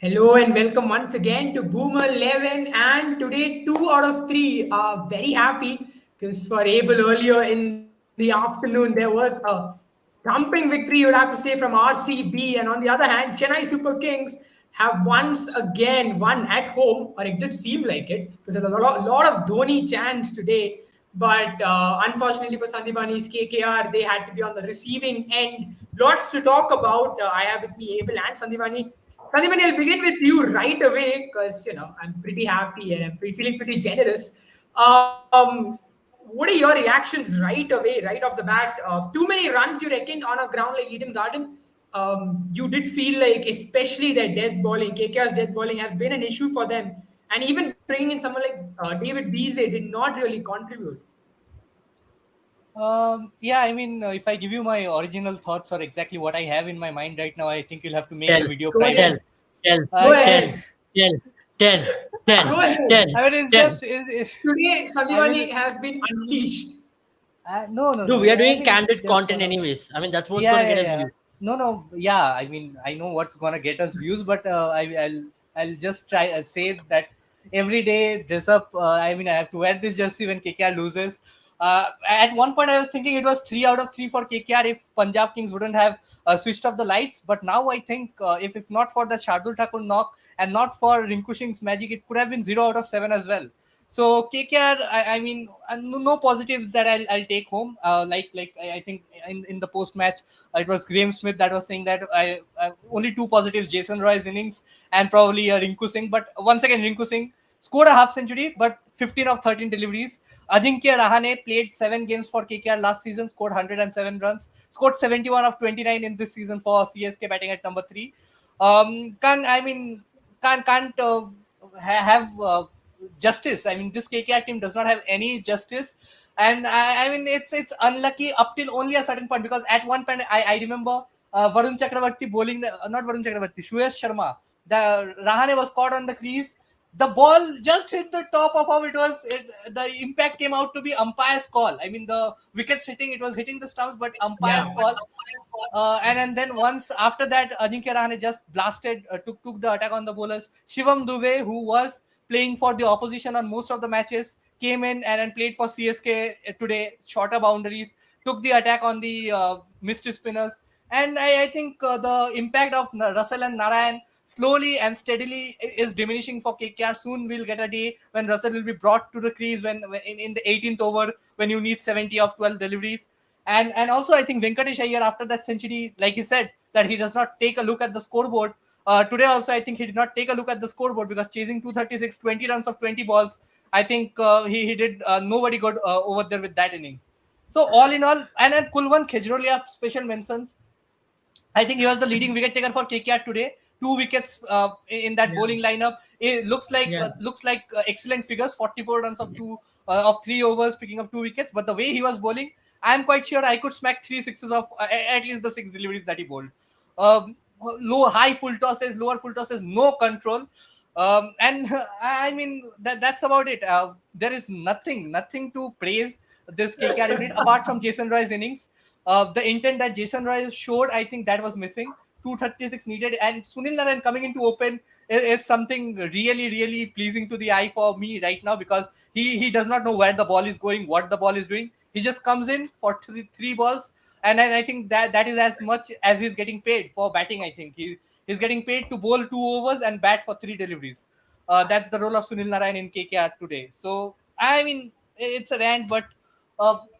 Hello and welcome once again to Boomer 11. And today, 2 out of 3 are very happy because for Abel earlier in the afternoon, there was a thumping victory, you'd have to say, from RCB. And on the other hand, Chennai Super Kings have once again won at home, or it did seem like it, because there's a lot of Dhoni chants today. But unfortunately for Sandipani's KKR, they had to be on the receiving end. Lots to talk about. I have with me Abel and Sandipani. Sandipani, I'll begin with you right away because I'm pretty happy and I'm feeling pretty generous. Um, what are your reactions right away, right off the bat? Too many runs, you reckon, on a ground like Eden Garden? You did feel like, especially their death bowling, KKR's death bowling has been an issue for them. And even bringing in someone like David Wiese did not really contribute. Yeah, I mean, if I give you my original thoughts or exactly what I have in my mind right now, I think you'll have to make Tell, the video Go private. tell, ahead. tell, Go Yeah, tell, ahead. tell, tell, tell, Go ahead. tell, I mean, it's tell. just, Today, I mean, Sandipani has been unleashed. no, no, Dude, no. we are I doing mean, it's candid just content gonna. anyways. I mean, that's what's going Yeah, to get yeah, us yeah. views. No, no. Yeah, I mean, I know what's gonna get us views, but I'll just try say that every day dress up. I mean, I have to wear this jersey when KKR loses. At one point, I was thinking it was 3 out of 3 for KKR if Punjab Kings wouldn't have switched off the lights. But now I think if not for the Shardul Thakur knock and not for Rinku Singh's magic, it could have been 0 out of 7 as well. So KKR, I mean, no positives that I'll take home. I think in the post match, it was Graham Smith that was saying that I only two positives: Jason Roy's innings and probably Rinku Singh. But once again, Rinku Singh scored a half century, but 15 of 13 deliveries. Ajinkya Rahane played 7 games for KKR last season, scored 107 runs, scored 71 of 29 in this season for CSK, batting at number 3. Can I mean can't have justice. I mean, this KKR team does not have any justice, and I mean it's unlucky up till only a certain point because at one point I remember Varun Chakravarti bowling not Varun Chakravarti, Suyash Sharma. The Rahane was caught on the crease. The ball just hit the top of how the impact came out to be umpire's call. I mean, the wickets hitting, it was hitting the stumps, but Yeah. umpire's call. And then once after that, Ajinkya Rahane just blasted, took the attack on the bowlers. Shivam Dube, who was playing for the opposition on most of the matches, came in and played for CSK today, shorter boundaries, took the attack on the mystery spinners. And I think the impact of Russell and Narayan slowly and steadily is diminishing for KKR. Soon we'll get a day when Russell will be brought to the crease when in the 18th over when you need 70 of 12 deliveries. And also I think Venkatesh Iyer after that century, like he said, that he does not take a look at the scoreboard. Today also I think he did not take a look at the scoreboard because chasing 236, 20 runs of 20 balls, I think he did nobody good over there with that innings. So all in all, and then Kulwan Khejrolia special mentions. I think he was the leading wicket taker for KKR today. 2 wickets in that Yeah. bowling lineup. It Yeah. looks like excellent figures. 44 runs of 3 overs, picking up 2 wickets. But the way he was bowling, I'm quite sure I could smack 3 sixes of at least the 6 deliveries that he bowled. High full tosses, lower full tosses, no control. And I mean that's about it. There is nothing to praise this KKR unit apart from Jason Roy's innings. The intent that Jason Roy showed, I think that was missing. 236 needed, and Sunil Narayan coming into open is something really pleasing to the eye for me right now because he does not know where the ball is going, what the ball is doing. He just comes in for three balls, and I think that is as much as he's getting paid for batting. I think he's getting paid to bowl 2 overs and bat for 3 deliveries. That's the role of Sunil Narayan in KKR today. So I mean, it's a rant, but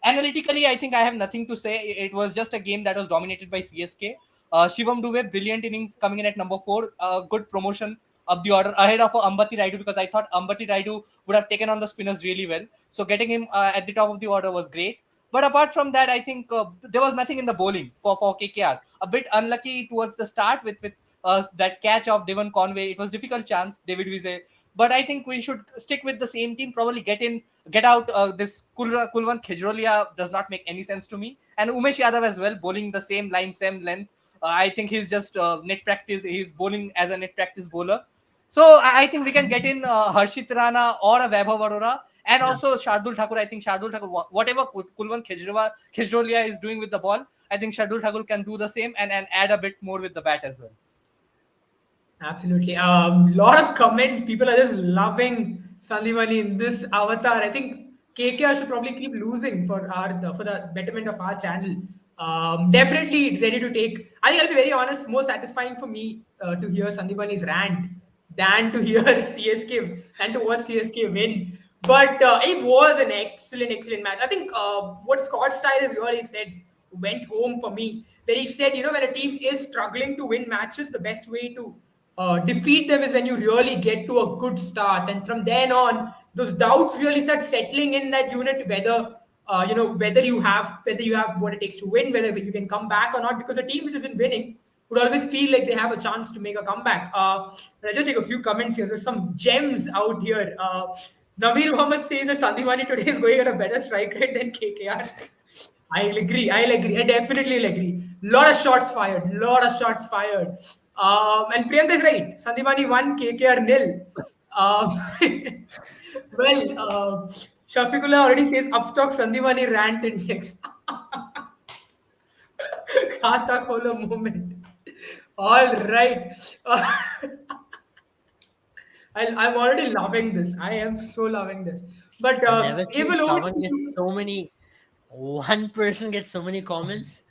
analytically, I think I have nothing to say. It was just a game that was dominated by CSK. Shivam Dube, brilliant innings coming in at number 4. Good promotion of the order ahead of Ambati Raidu because I thought Ambati Raidu would have taken on the spinners really well. So getting him at the top of the order was great. But apart from that, I think there was nothing in the bowling for KKR. A bit unlucky towards the start with that catch of Devon Conway. It was difficult chance, David Wiese. But I think we should stick with the same team. Probably get out. This Kulwan Khejrolia does not make any sense to me. And Umesh Yadav as well, bowling the same line, same length. I think he's just net practice. He's bowling as a net practice bowler. So I think we can get in Harshit Rana or a Vaibhav Arora and Yeah. also Shardul Thakur. I think Shardul Thakur, whatever Kulwan Khejrolia is doing with the ball, I think Shardul Thakur can do the same and add a bit more with the bat as well. Absolutely. Lot of comments. People are just loving Sandhimani in this avatar. I think KKR should probably keep losing for the betterment of our channel. Definitely ready to take. I think I'll be very honest. More satisfying for me to hear Sandhimani's rant than to hear CSK than to watch CSK win. But it was an excellent, excellent match. I think what Scott Styles really said went home for me. Where he said, when a team is struggling to win matches, the best way to defeat them is when you really get to a good start, and from then on, those doubts really start settling in that unit whether whether you have what it takes to win, whether you can come back or not. Because a team which has been winning would always feel like they have a chance to make a comeback. But I just take a few comments here. There's some gems out here. Naveed Mohammed says that Sandhimani today is going at a better strike rate than KKR. I'll agree. I'll agree. I definitely will agree. Lot of shots fired. Lot of shots fired. And Priyanka is right. Sandhimani 1, KKR nil. Well, Shafiqullah already says upstock Sandhimani rant index. Khata kholo moment. All right. I'm already loving this. I am so loving this. But I've never seen Abel, over to someone get you. so many. One person gets so many comments.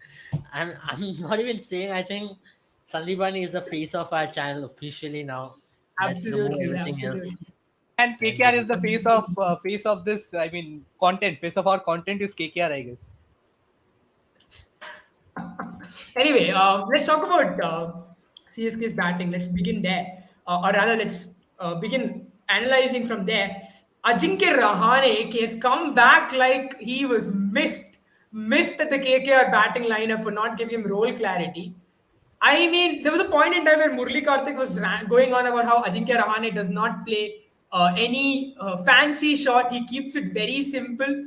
I'm not even saying. I think Sandipani is the face of our channel officially now. Let's remove Absolutely, everything absolutely. else. And And KKR this is is the face of this. I mean, content. Face of our content is KKR, I guess. Anyway, let's talk about CSK's batting. Let's begin there, or rather, let's begin analyzing from there. Ajinkya Rahane has come back like he was missed at the KKR batting lineup for not giving him role clarity. I mean, there was a point in time where Murli Karthik was going on about how Ajinkya Rahane does not play any fancy shot. He keeps it very simple.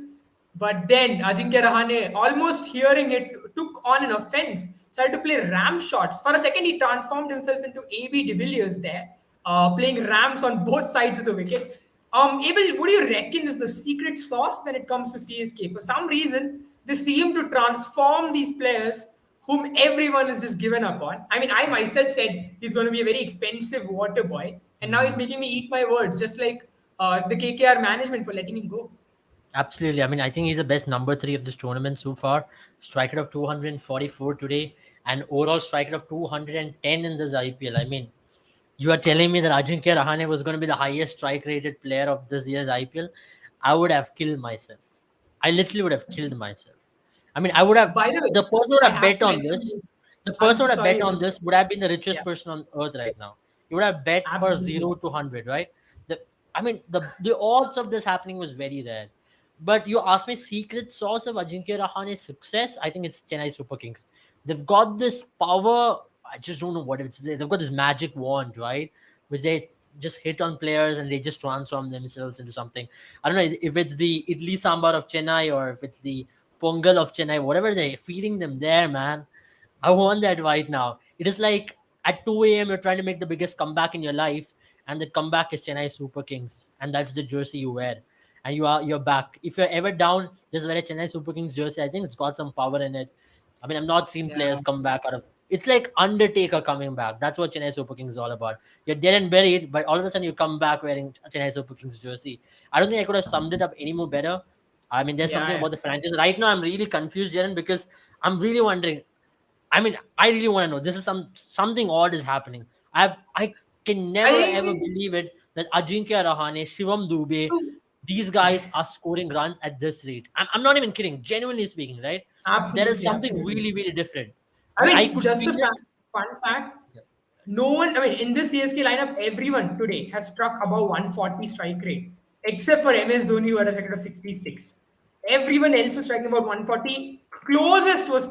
But then Ajinkya Rahane, almost hearing it, took on an offense, started to play ram shots. For a second, he transformed himself into AB de Villiers there, playing rams on both sides of the wicket. Abel, what do you reckon is the secret sauce when it comes to CSK? For some reason, they seem to transform these players whom everyone is just given up on. I mean, I myself said he's going to be a very expensive water boy, and now he's making me eat my words, just like the KKR management for letting him go. absolutely. I mean, I think he's the best number three of this tournament so far. Striker of 244 today, and overall striker of 210 in this IPL. I mean, you are telling me that Ajinkya Rahane was going to be the highest strike rated player of this year's IPL, I would have killed myself. I literally would have killed myself. I mean, I would have, By the way, the person would I have have bet to on mention this. this. The I'm person so would have bet sorry. on this would have been the richest Yeah, person on earth right now. He would have bet for absolutely. 0 to 100, right? The, I mean, the odds of this happening was very rare. But you ask me, secret sauce of Ajinkya Rahane's success, I think it's Chennai Super Kings. They've got this power. I just don't know what it's. They've got this magic wand, right? Which they just hit on players and they just transform themselves into something. I don't know if it's the Idli Sambar of Chennai or if it's the Pongal of Chennai, whatever they're feeding them there, man. I want that right now. It is like at 2 a.m. you're trying to make the biggest comeback in your life, and the comeback is Chennai Super Kings, and that's the jersey you wear, and you're back. If you're ever down, just wear a Chennai Super Kings jersey. I think it's got some power in it. I mean, I'm not seeing Yeah, players come back out of. It's like Undertaker coming back. That's what Chennai Super Kings is all about. You're dead and buried, but all of a sudden you come back wearing a Chennai Super Kings jersey. I don't think I could have summed it up any more better. I mean, there's something yeah. about the franchise right now. I'm really confused, Jaren, because I'm really wondering. I mean, I really want to know. This is something odd is happening. I can I never ever think believe it that Ajinkya Rahane, Shivam Dubey, these guys are scoring runs at this rate. I'm not even kidding. Genuinely speaking, right? There is absolutely, something absolutely. really, really different. I I mean, I mean, could just feel a it. fun fact. Yeah. No one, I mean, in this CSK lineup, everyone today has struck above 140 strike rate, except for MS Dhoni, who had a record of 66. Everyone else was striking about 140. Closest was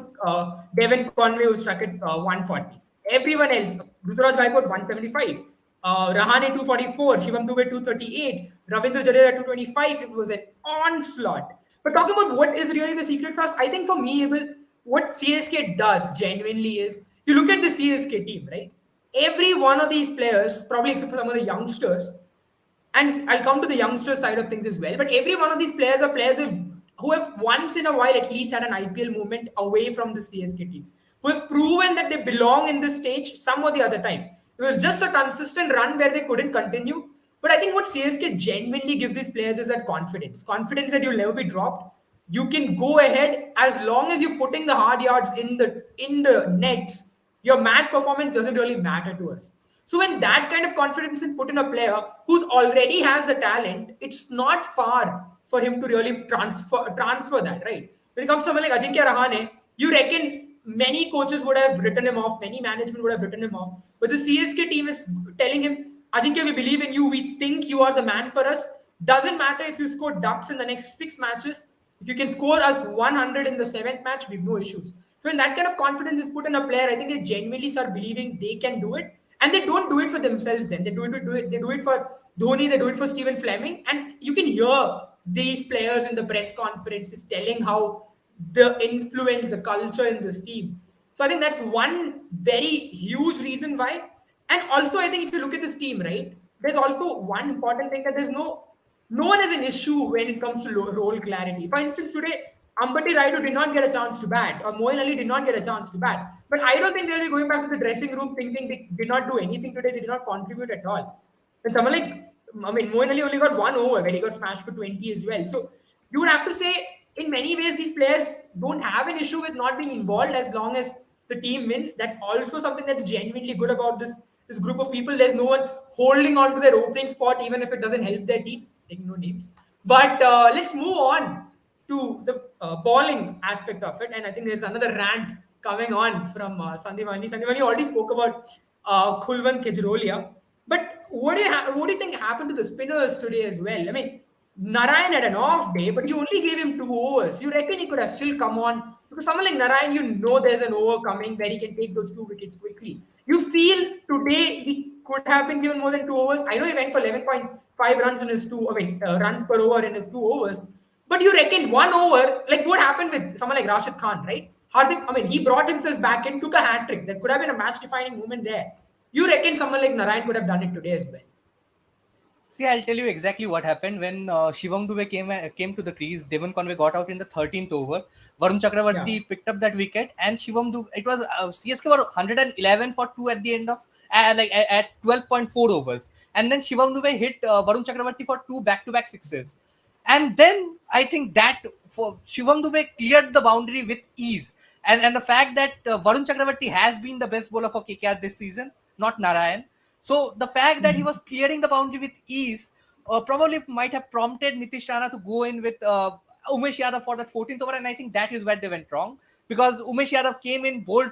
Devon Conway, who struck at 140. Everyone else, Ruturaj Gaikwad 175, Rahane 244, Shivam Dubey 238, Ravindra Jadeja 225. It was an onslaught. But talking about what is really the secret sauce, I think for me, what CSK does genuinely is you look at the CSK team, right? Every one of these players, probably except for some of the youngsters, and I'll come to the youngster side of things as well. But every one of these players are players who have once in a while at least had an IPL movement away from the CSK team, who have proven that they belong in this stage some or the other time. It was just a consistent run where they couldn't continue. But I think what CSK genuinely gives these players is that confidence. Confidence that you'll never be dropped. You can go ahead as long as you're putting the hard yards in the nets. Your match performance doesn't really matter to us. So when that kind of confidence is put in a player who's already has the talent, it's not far for him to really transfer that, right? When it comes to someone like Ajinkya Rahane, you reckon many coaches would have written him off, many management would have written him off. But the CSK team is telling him, Ajinkya, we believe in you. We think you are the man for us. Doesn't matter if you score ducks in the next 6 matches. If you can score us 100 in the seventh match, we have no issues. So when that kind of confidence is put in a player, I think they genuinely start believing they can do it. And they don't do it for themselves then. They do it for Dhoni, they do it for Stephen Fleming. And you can hear these players in the press conferences telling how the influence, the culture in this team. So I think that's one very huge reason why. And also, I think if you look at this team, right, there's also one important thing that no one has an issue when it comes to role clarity. For instance, today Ambati Raidu did not get a chance to bat, or Moin Ali did not get a chance to bat. But I don't think they'll be going back to the dressing room thinking they did not do anything today. They did not contribute at all. And someone like, I mean, Moin Ali only got 1 over where he got smashed for 20 as well. So you would have to say, in many ways, these players don't have an issue with not being involved as long as the team wins. That's also something that's genuinely good about this group of people. There's no one holding on to their opening spot, even if it doesn't help their team. Taking no names. But let's move on to the bowling aspect of it. And I think there's another rant coming on from Sandivani. Sandivani already spoke about Kulwant Kejrolia. But what do you think happened to the spinners today as well? I mean, Narayan had an off day, but you only gave him 2 overs. You reckon he could have still come on? Because someone like Narayan, you know there's an over coming where he can take those 2 wickets quickly. You feel today he could have been given more than 2 overs. I know he went for 11.5 runs in his runs per over in his 2 overs. But you reckon 1 over, like what happened with someone like Rashid Khan, right? Hardik, I mean, he brought himself back in, took a hat trick. That could have been a match defining moment there. You reckon someone like Narayan could have done it today as well? See, I'll tell you exactly what happened when Shivam Dube came to the crease. Devon Conway got out in the 13th over. Varun Chakravarti picked up that wicket, and Shivam Dube. It was CSK were 111 for 2 at the end of at 12.4 overs, and then Shivam Dube hit Varun Chakravarti for 2 back-to-back sixes. And then I think that for Shivam Dube cleared the boundary with ease. And the fact that Varun Chakravarti has been the best bowler for KKR this season, not Narayan. So the fact that he was clearing the boundary with ease probably might have prompted Nitish Rana to go in with Umesh Yadav for that 14th over, and I think that is where they went wrong, because Umesh Yadav came in bold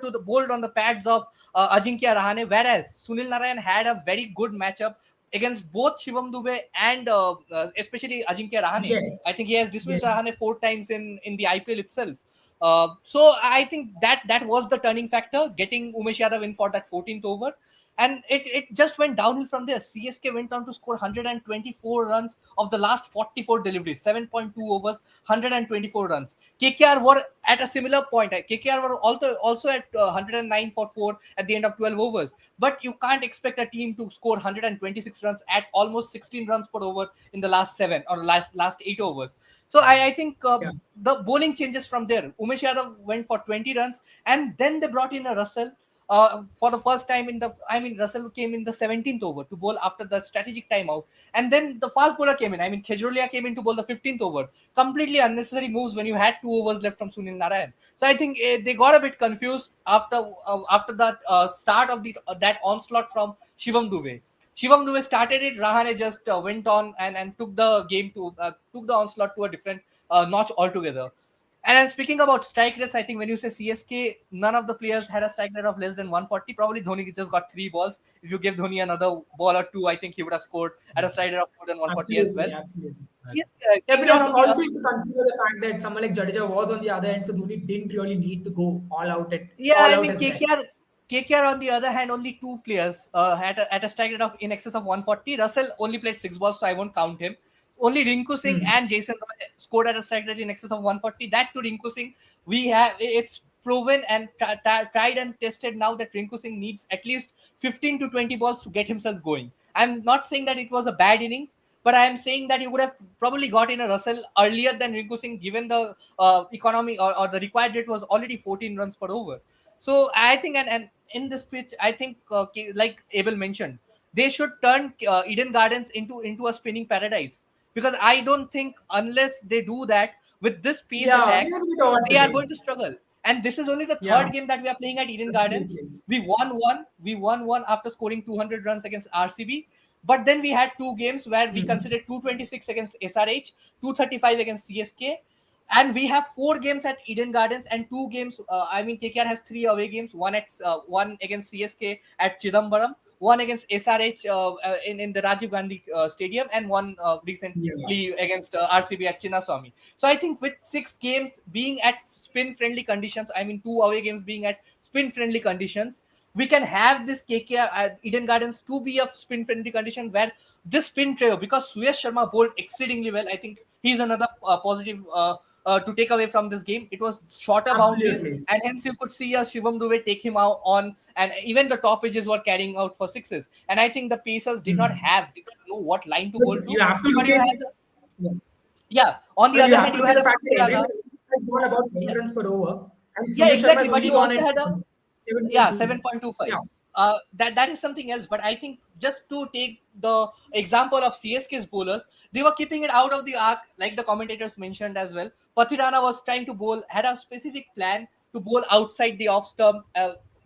on the pads of Ajinkya Rahane, whereas Sunil Narayan had a very good matchup against both Shivam Dube and especially Ajinkya Rahane. Yes. I think he has dismissed Yes. Rahane 4 times in the IPL itself. So I think that was the turning factor, getting Umesh Yadav in for that 14th over. And it just went downhill from there. CSK went on to score 124 runs of the last 44 deliveries, 7.2 overs, 124 runs. KKR were at a similar point. KKR were also at 109 for 4 at the end of 12 overs. But you can't expect a team to score 126 runs at almost 16 runs per over in the last 7 or last 8 overs. So I think the bowling changes from there. Umesh Yadav went for 20 runs, and then they brought in a Russell. For the first time Russell came in the 17th over to bowl after the strategic timeout. And then the fast bowler came in. Kejrolia came in to bowl the 15th over. Completely unnecessary moves when you had 2 overs left from Sunil Narayan. So I think they got a bit confused after that start of that onslaught from Shivam Dube. Shivam Dube started it. Rahane just went on and took the game took the onslaught to a different notch altogether. And speaking about strike rates, I think when you say CSK, none of the players had a strike rate of less than 140. Probably Dhoni just got 3 balls. If you give Dhoni another ball or 2, I think he would have scored at a strike rate of more than 140 as well. Absolutely. Yes, Yeah, but KKR on the also to consider the fact that someone like Jadeja was on the other end, so Dhoni didn't really need to go all out as well. KKR on the other hand, only 2 players at a strike rate of in excess of 140. Russell only played 6 balls, so I won't count him. Only Rinku Singh and Jason Roy scored at a strike rate in excess of 140. That to Rinku Singh, it's proven and tried and tested now that Rinku Singh needs at least 15 to 20 balls to get himself going. I'm not saying that it was a bad innings, but I am saying that he would have probably got in a Russell earlier than Rinku Singh, given the economy or the required rate was already 14 runs per over. So I think, and in this pitch, I think, like Abel mentioned, they should turn Eden Gardens into a spinning paradise, because I don't think unless they do that with this pace Yeah, attack, they was a bit odd they are today. going to struggle. And this is only the Yeah, third game that we are playing at Eden Gardens. absolutely. We won one. We won one after scoring 200 runs against RCB. But then we had two games where we Mm. considered 226 against SRH, 235 against CSK, and we have four games at Eden Gardens and two games. I mean, KKR has three away games: one against CSK at Chidambaram, one against SRH in the Rajiv Gandhi Stadium, and one Yeah, recently against RCB at Chinnaswamy. So I think with six games being at spin friendly conditions, I mean two away games being at spin friendly conditions, we can have this KKR at Eden Gardens to be a spin friendly condition where this spin trio, because Suyash Sharma bowled exceedingly well. I think he's another positive to take away from this game. It was shorter boundaries, absolutely. and hence you could see a Shivam Dube take him out on, and even the top edges were carrying out for sixes. And I think the Pacers Mm. did not know what line to But bowl you to. have to But look you at, had, yeah. yeah. On the Well, you other have hand, to you look at had the a fact that Patirana. everyone has gone about Yeah, 10 runs per over, and yeah, Suyash Sharma exactly. has But only you gone also at had a 7.2. 7.25. Yeah, That is something else. But I think just to take the example of CSK's bowlers, they were keeping it out of the arc, like the commentators mentioned as well. Pathirana was trying to bowl, had a specific plan to bowl outside the off stump,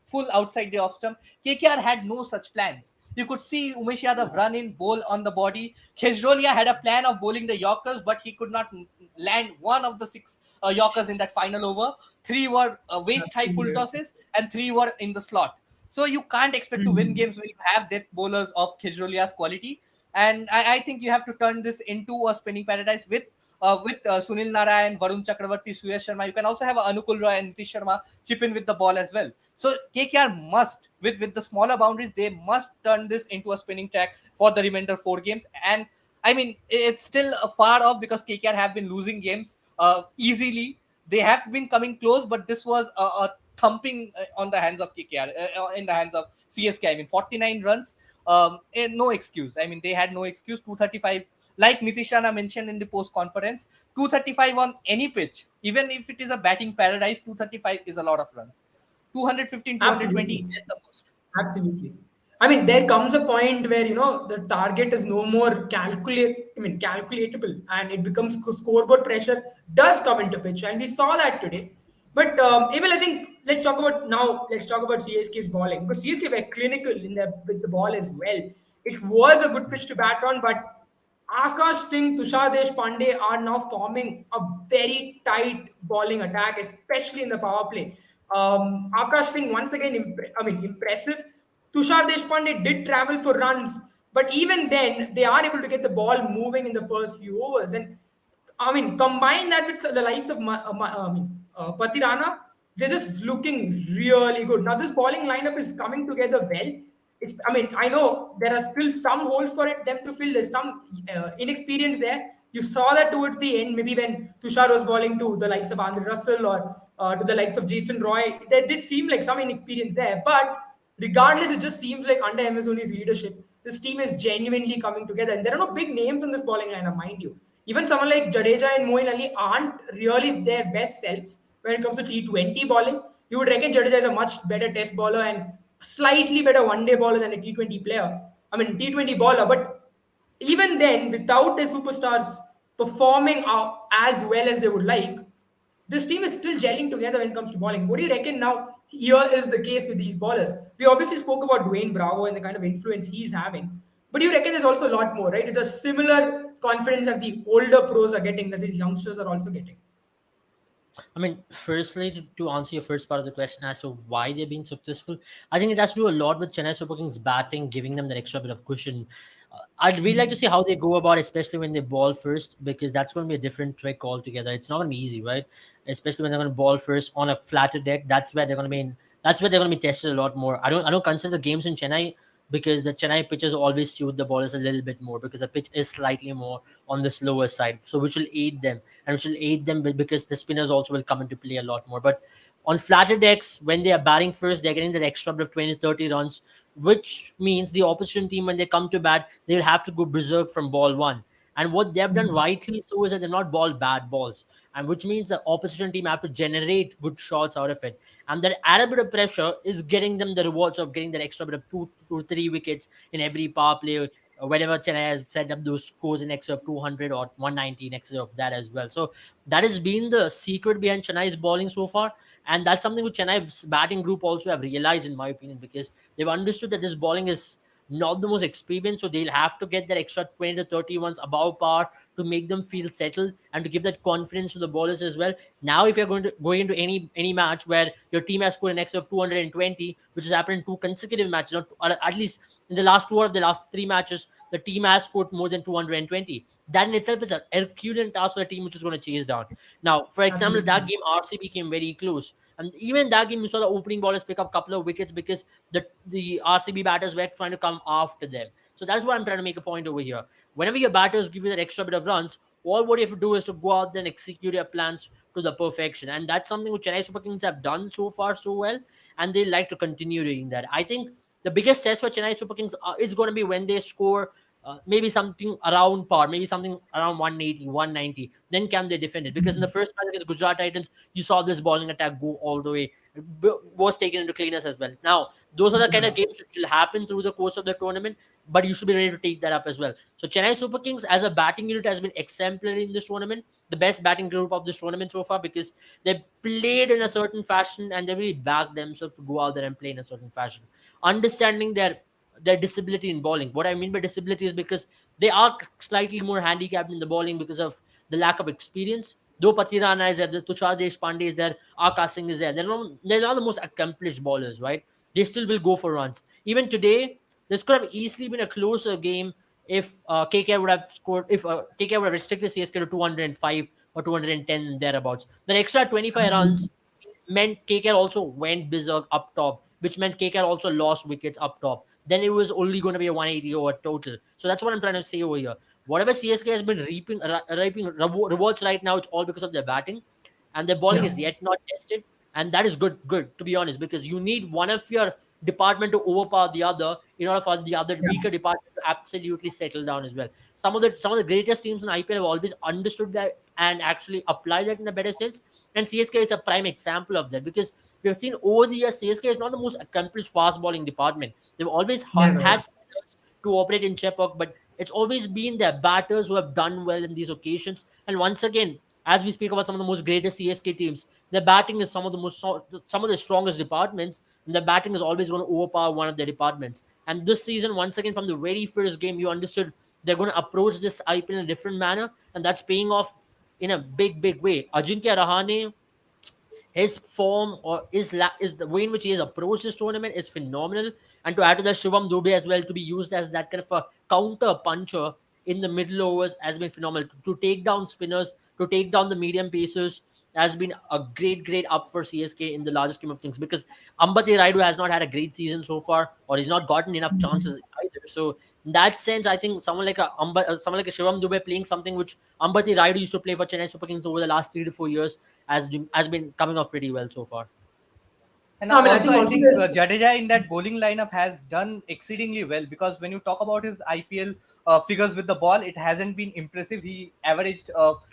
full outside the off stump. KKR had no such plans. You could see Umesh Yadav run in, bowl on the body. Khejrolia had a plan of bowling the Yorkers, but he could not land one of the six Yorkers in that final over. Three were waist high full absolutely. tosses, and three were in the slot. So you can't expect to win Mm. games when you have death bowlers of Khejrolia's quality. And I think you have to turn this into a spinning paradise with Sunil Narayan, Varun Chakravarti, Suyash Sharma. You can also have Anukul Roy and Nitish Sharma chip in with the ball as well. So KKR must, with the smaller boundaries, they must turn this into a spinning track for the remainder four games. And I mean, it's still far off because KKR have been losing games easily. They have been coming close, but this was a thumping on the hands of KKR, in the hands of CSK. I mean, 49 runs, no excuse. I mean, they had no excuse. 235, like Nitish Rana mentioned in the post conference, 235 on any pitch, even if it is a batting paradise, 235 is a lot of runs. 215, 220 Absolutely. at the most. Absolutely. I mean, there comes a point where the target is no more calculatable, and it becomes scoreboard pressure does come into pitch, and we saw that today. But Abel, I think let's talk about now. Let's talk about CSK's bowling, because CSK were clinical in the with the ball as well. It was a good pitch to bat on, but Akash Singh, Tushar Deshpande are now forming a very tight bowling attack, especially in the power play. Akash Singh once again, impressive. Tushar Deshpande did travel for runs, but even then, they are able to get the ball moving in the first few overs. And I mean, combine that with the likes of Patirana, they're just looking really good. Now, this bowling lineup is coming together well. I know there are still some holes for them to fill. There's some inexperience there. You saw that towards the end, maybe when Tushar was bowling to the likes of Andre Russell or to the likes of Jason Roy. There did seem like some inexperience there. But regardless, it just seems like under MS Dhoni's leadership, this team is genuinely coming together. And there are no big names in this bowling lineup, mind you. Even someone like Jadeja and Moeen Ali aren't really their best selves when it comes to T20 bowling. You would reckon Jadeja is a much better test bowler and slightly better one-day bowler than a T20 player. T20 bowler. But even then, without their superstars performing as well as they would like, this team is still gelling together when it comes to bowling. What do you reckon now? Here is the case with these bowlers. We obviously spoke about Dwayne Bravo and the kind of influence he's having, but you reckon there's also a lot more, right? It's a similar confidence that the older pros are getting, that these youngsters are also getting. I mean, firstly, to answer your first part of the question as to why they're being successful, I think it has to do a lot with Chennai Super Kings batting, giving them that extra bit of cushion. I'd really like to see how they go about, especially when they ball first, because that's going to be a different trick altogether. It's not going to be easy, right? Especially when they're going to ball first on a flatter deck. That's where they're going to be. That's where they're going to be tested a lot more. I don't consider the games in Chennai because the Chennai pitches always suit the ballers a little bit more because the pitch is slightly more on the slower side, so which will aid them and which will aid them because the spinners also will come into play a lot more. But on flatter decks, when they are batting first, they're getting that extra bit of 20 30 runs, which means the opposition team, when they come to bat, they'll have to go berserk from ball one. And what they've done Mhm. rightly so is that they've not balled bad balls, and which means the opposition team have to generate good shots out of it. And that added bit of pressure is getting them the rewards of getting that extra bit of two, 3 wickets in every power play. Whenever Chennai has set up those scores in excess of 200 or 190 in excess of that as well. So that has been the secret behind Chennai's bowling so far. And that's something which Chennai's batting group also have realized, in my opinion, because they've understood that this bowling is not the most experienced, so they'll have to get that extra 20 to 30 ones above par to make them feel settled and to give that confidence to the bowlers as well. Now, if you're going into any match where your team has scored an excess of 220, which has happened in 2 consecutive matches, not, or at least in the last 2 of the last 3 matches, the team has scored more than 220. That in itself is an Herculean task for a team which is going to chase down. Now, for example, that Absolutely. game RCB came very close. And even that game, you saw the opening bowlers pick up a couple of wickets because the RCB batters were trying to come after them. So that's what I'm trying to make a point over here. Whenever your batters give you that extra bit of runs, all what you have to do is to go out there and execute your plans to the perfection. And that's something which Chennai Super Kings have done so far so well. And they like to continue doing that. I think the biggest test for Chennai Super Kings is going to be when they score maybe something around par, maybe something around 180, 190. Then can they defend it? Because in the Mhm. first match against Gujarat Titans, you saw this bowling attack go all the way, was taken into cleaners as well. Now, those are the kind of Yeah. games which will happen through the course of the tournament, but you should be ready to take that up as well. So, Chennai Super Kings as a batting unit has been exemplary in this tournament, the best batting group of this tournament so far, because they played in a certain fashion and they really backed themselves to go out there and play in a certain fashion, understanding their disability in bowling. What I mean by disability is because they are slightly more handicapped in the bowling because of the lack of experience. Though Patirana is there, the Tushar Deshpande is there, Akash Singh is there. They're not the most accomplished bowlers, right? They still will go for runs. Even today, this could have easily been a closer game if KK would have scored, if KK would have restricted CSK to 205 or 210 thereabouts. The extra 25 runs Absolutely. meant KK also went berserk up top, which meant KK also lost wickets up top. Then it was only going to be a 180 over total. So that's what I'm trying to say over here. Whatever CSK has been reaping rewards right now, it's all because of their batting, and their bowling Yeah. is yet not tested, and that is good to be honest, because you need one of your department to overpower the other in order for the other Yeah. weaker department to absolutely settle down as well. Some of the greatest teams in IPL have always understood that and actually applied that in a better sense, and CSK is a prime example of that because we have seen over the years CSK is not the most accomplished fast bowling department. They've always Never. had spinners to operate in Chepauk, but it's always been their batters who have done well in these occasions. And once again, as we speak about some of the most greatest CSK teams, their batting is some of the strongest departments, and their batting is always going to overpower one of their departments. And this season, once again, from the very first game, you understood they're going to approach this IPL in a different manner, and that's paying off in a big way. Ajinkya Rahane, his form or is the way in which he has approached this tournament is phenomenal. And to add to that, Shivam Dubey as well, to be used as that kind of a counter puncher in the middle overs has been phenomenal. To take down spinners, to take down the medium pacers has been a great up for CSK in the larger scheme of things, because Ambati Raidu has not had a great season so far, or he's not gotten enough Mhm. chances either. So in that sense, I think someone like a Shivam Dubey playing something which Ambati Raidu used to play for Chennai Super Kings over the last 3 to 4 years has been coming off pretty well so far. And No, now I mean, I also think I also think there's. Jadeja in that bowling lineup has done exceedingly well, because when you talk about his IPL figures with the ball, it hasn't been impressive. He averaged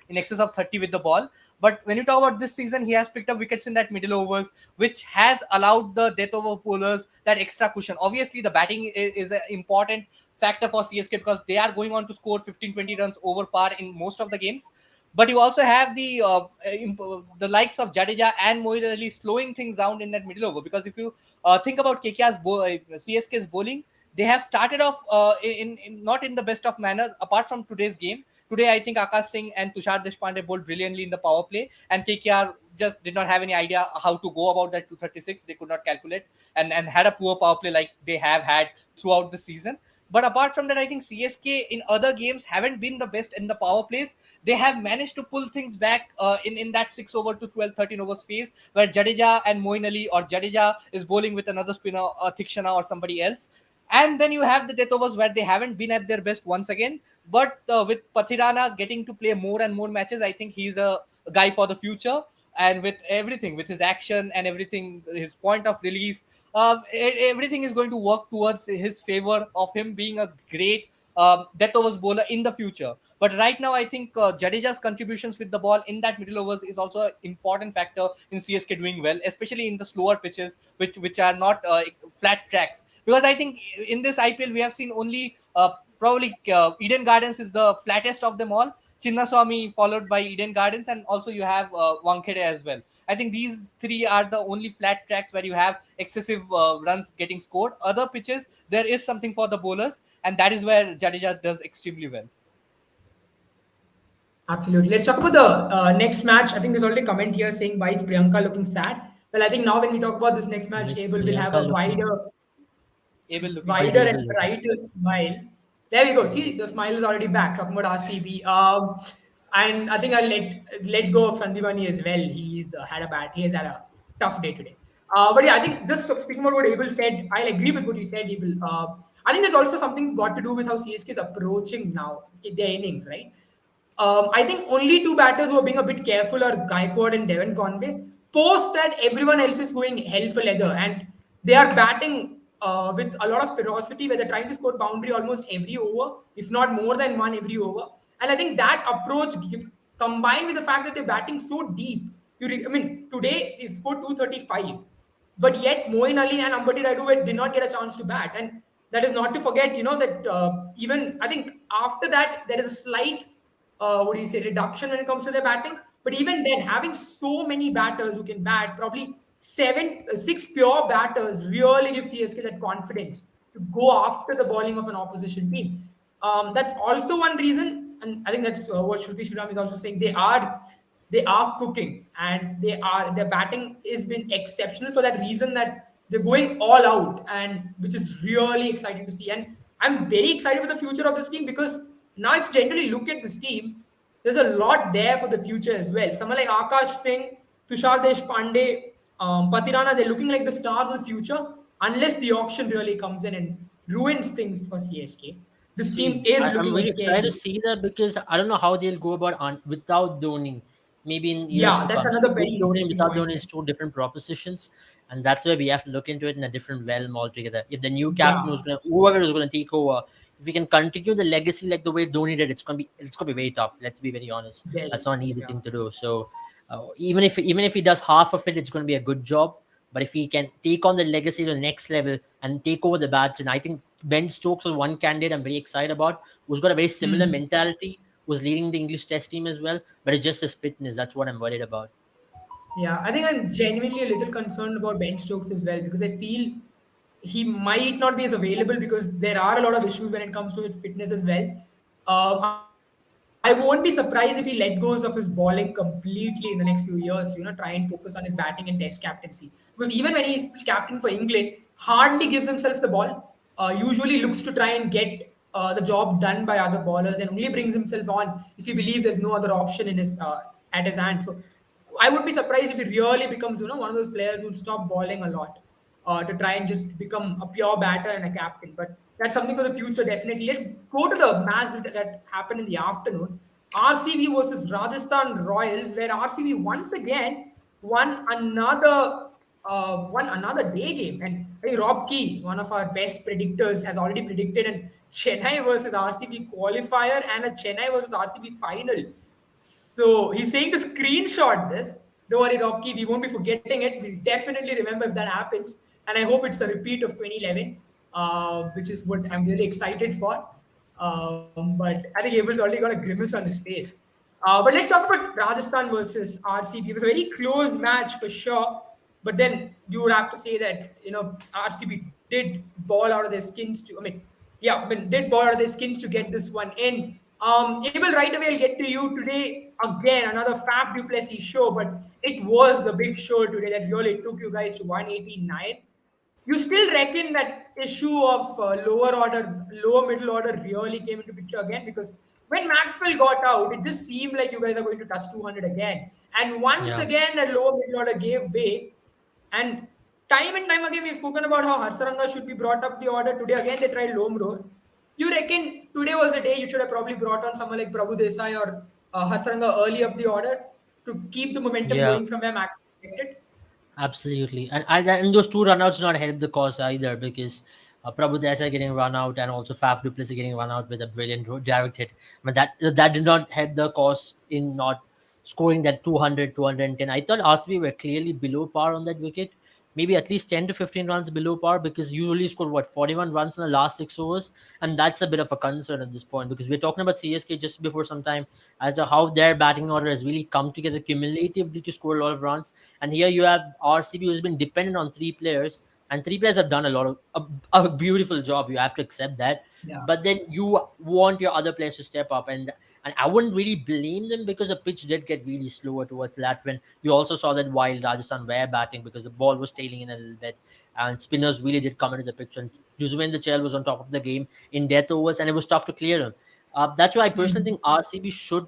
in excess of 30 with the ball. But when you talk about this season, he has picked up wickets in that middle overs, which has allowed the death over bowlers that extra cushion. Obviously, the batting is an important factor for CSK because they are going on to score 15-20 runs over par in most of the games. But you also have the likes of Jadeja and Moeen Ali slowing things down in that middle over. Because if you think about CSK's bowling, they have started off in not in the best of manners. Apart from today's game, today I think Akash Singh and Tushar Deshpande bowled brilliantly in the power play, and KKR just did not have any idea how to go about that 236. They could not calculate, and had a poor power play like they have had throughout the season. But apart from that, I think CSK in other games haven't been the best in the power plays. They have managed to pull things back in that 6 over to 12, 13 overs phase where Jadeja and Moeen Ali, or Jadeja is bowling with another spinner, Thikshana or somebody else. And then you have the death overs where they haven't been at their best once again. But with Pathirana getting to play more and more matches, I think he's a guy for the future. And with everything, with his action and everything, his point of release, everything is going to work towards his favor of him being a great death overs bowler in the future. But right now, I think Jadeja's contributions with the ball in that middle overs is also an important factor in CSK doing well, especially in the slower pitches, which are not flat tracks. Because I think in this IPL we have seen only probably Eden Gardens is the flattest of them all. Chinnaswamy followed by Eden Gardens, and also you have Wankhede as well. I think these three are the only flat tracks where you have excessive runs getting scored. Other pitches, there is something for the bowlers, and that is where Jadeja does extremely well. Absolutely. Let's talk about the next match. I think there's already a comment here saying, why is Priyanka looking sad? Well, I think now when we talk about this next match, Miss Abel will have Priyanka a looking. Abel looking Why is wider sad. and Abel looking? brighter smile. There we go. See, the smile is already back. Talking about RCB. And I think I'll let go of Sandivani as well. He's had a bad. He has had a tough day today. But yeah, I think just speaking about what Abel said, I'll agree with what you said, Abel. I think there's also something got to do with how CSK is approaching now in their innings, right? I think only two batters who are being a bit careful are Gaikwad and Devon Conway. Post that, everyone else is going hell for leather, and they are batting with a lot of ferocity, where they're trying to score boundary almost every over, if not more than one every over. And I think that approach, combined with the fact that they're batting so deep, I mean, today they scored 235. But yet, Moeen Ali and Ambati Raidu did not get a chance to bat. And that is not to forget, that even I think after that, there is a slight, what do you say, reduction when it comes to their batting. But even then, having so many batters who can bat, probably six pure batters really give CSK that confidence to go after the bowling of an opposition team. That's also one reason, and I think that's what Shruti Shriram is also saying. They are cooking, and their batting has been exceptional for that reason, that they're going all out, and which is really exciting to see. And I'm very excited for the future of this team, because now if you generally look at this team, there's a lot there for the future as well. Someone like Akash Singh, Tushar Deshpande, Patirana, they're looking like the stars of the future, unless the auction really comes in and ruins things for CSK. This team See, is I'm looking very excited to scary. see that because I don't know how they'll go about without Dhoni. Maybe in years Yeah, to that's come. So another with very Dhoni and interesting without point. Dhoni is two different propositions, and that's where we have to look into it in a different realm altogether. If the new captain Yeah, who's going to whoever is going to take over, if we can continue the legacy like the way Dhoni did, it's gonna be very tough. Let's be very honest. That's very. not an easy Yeah. thing to do. So even if he does half of it, it's going to be a good job. But if he can take on the legacy to the next level and take over the badge, and I think Ben Stokes was one candidate I'm very excited about, who's got a very similar Hmm. mentality, who's leading the English Test team as well. But it's just his fitness. That's what I'm worried about. Yeah, I think I'm genuinely a little concerned about Ben Stokes as well, because I feel he might not be as available, because there are a lot of issues when it comes to his fitness as well. I won't be surprised if he let goes of his bowling completely in the next few years to try and focus on his batting and Test captaincy. Because even when he's captain for England, hardly gives himself the ball. Usually looks to try and get the job done by other bowlers, and only brings himself on if he believes there's no other option in his at his hand. So I would be surprised if he really becomes, one of those players who'd stop bowling a lot to try and just become a pure batter and a captain. But that's something for the future, definitely. Let's go to the match that happened in the afternoon. RCB versus Rajasthan Royals, where RCB once again won another day game. And hey, Rob Key, one of our best predictors, has already predicted a Chennai versus RCB qualifier and a Chennai versus RCB final. So he's saying to screenshot this. Don't worry, Robki, we won't be forgetting it. We'll definitely remember if that happens. And I hope it's a repeat of 2011, which is what I'm really excited for. But I think Abel's already got a grimace on his face. But let's talk about Rajasthan versus RCB. It was a very close match for sure. But then you would have to say that, RCB did ball out of their skins to, I mean, yeah, I mean, did ball out of their skins to get this one in. Abel, right away, I'll get to you today. Again, another Faf Duplessis show, but it was the big show today that really took you guys to 189. You still reckon that issue of lower middle order really came into picture again? Because when Maxwell got out, it just seemed like you guys are going to touch 200 again. And once Yeah. again, that lower middle order gave way. And time again, we've spoken about how Harsaranga should be brought up the order. Today, again, they tried Lomro. You reckon today was the day you should have probably brought on someone like Prabhu Desai or Harsaranga early up the order to keep the momentum Yeah. going from where Maxwell left it? Absolutely, and those two runouts not help the cause either because Prabhu Desai getting run out, and also Faf du Plessis getting run out with a brilliant direct hit. I mean, that did not help the cause in not scoring that 200, 210. I thought RCB were clearly below par on that wicket, maybe at least 10 to 15 runs below par, because you only scored what, 41 runs in the last 6 overs, and that's a bit of a concern at this point, because we're talking about CSK just before some time as to how their batting order has really come together cumulatively to score a lot of runs, and here you have RCB who's been dependent on three players, and three players have done a lot of a beautiful job. You have to accept that. Yeah. But then you want your other players to step up, and I wouldn't really blame them, because the pitch did get really slower towards the latter end. You also saw that while Rajasthan were batting, because the ball was tailing in a little bit, and spinners really did come into the picture. And Juzvendra Chahal was on top of the game in death overs, and it was tough to clear him. That's why I personally think RCB should,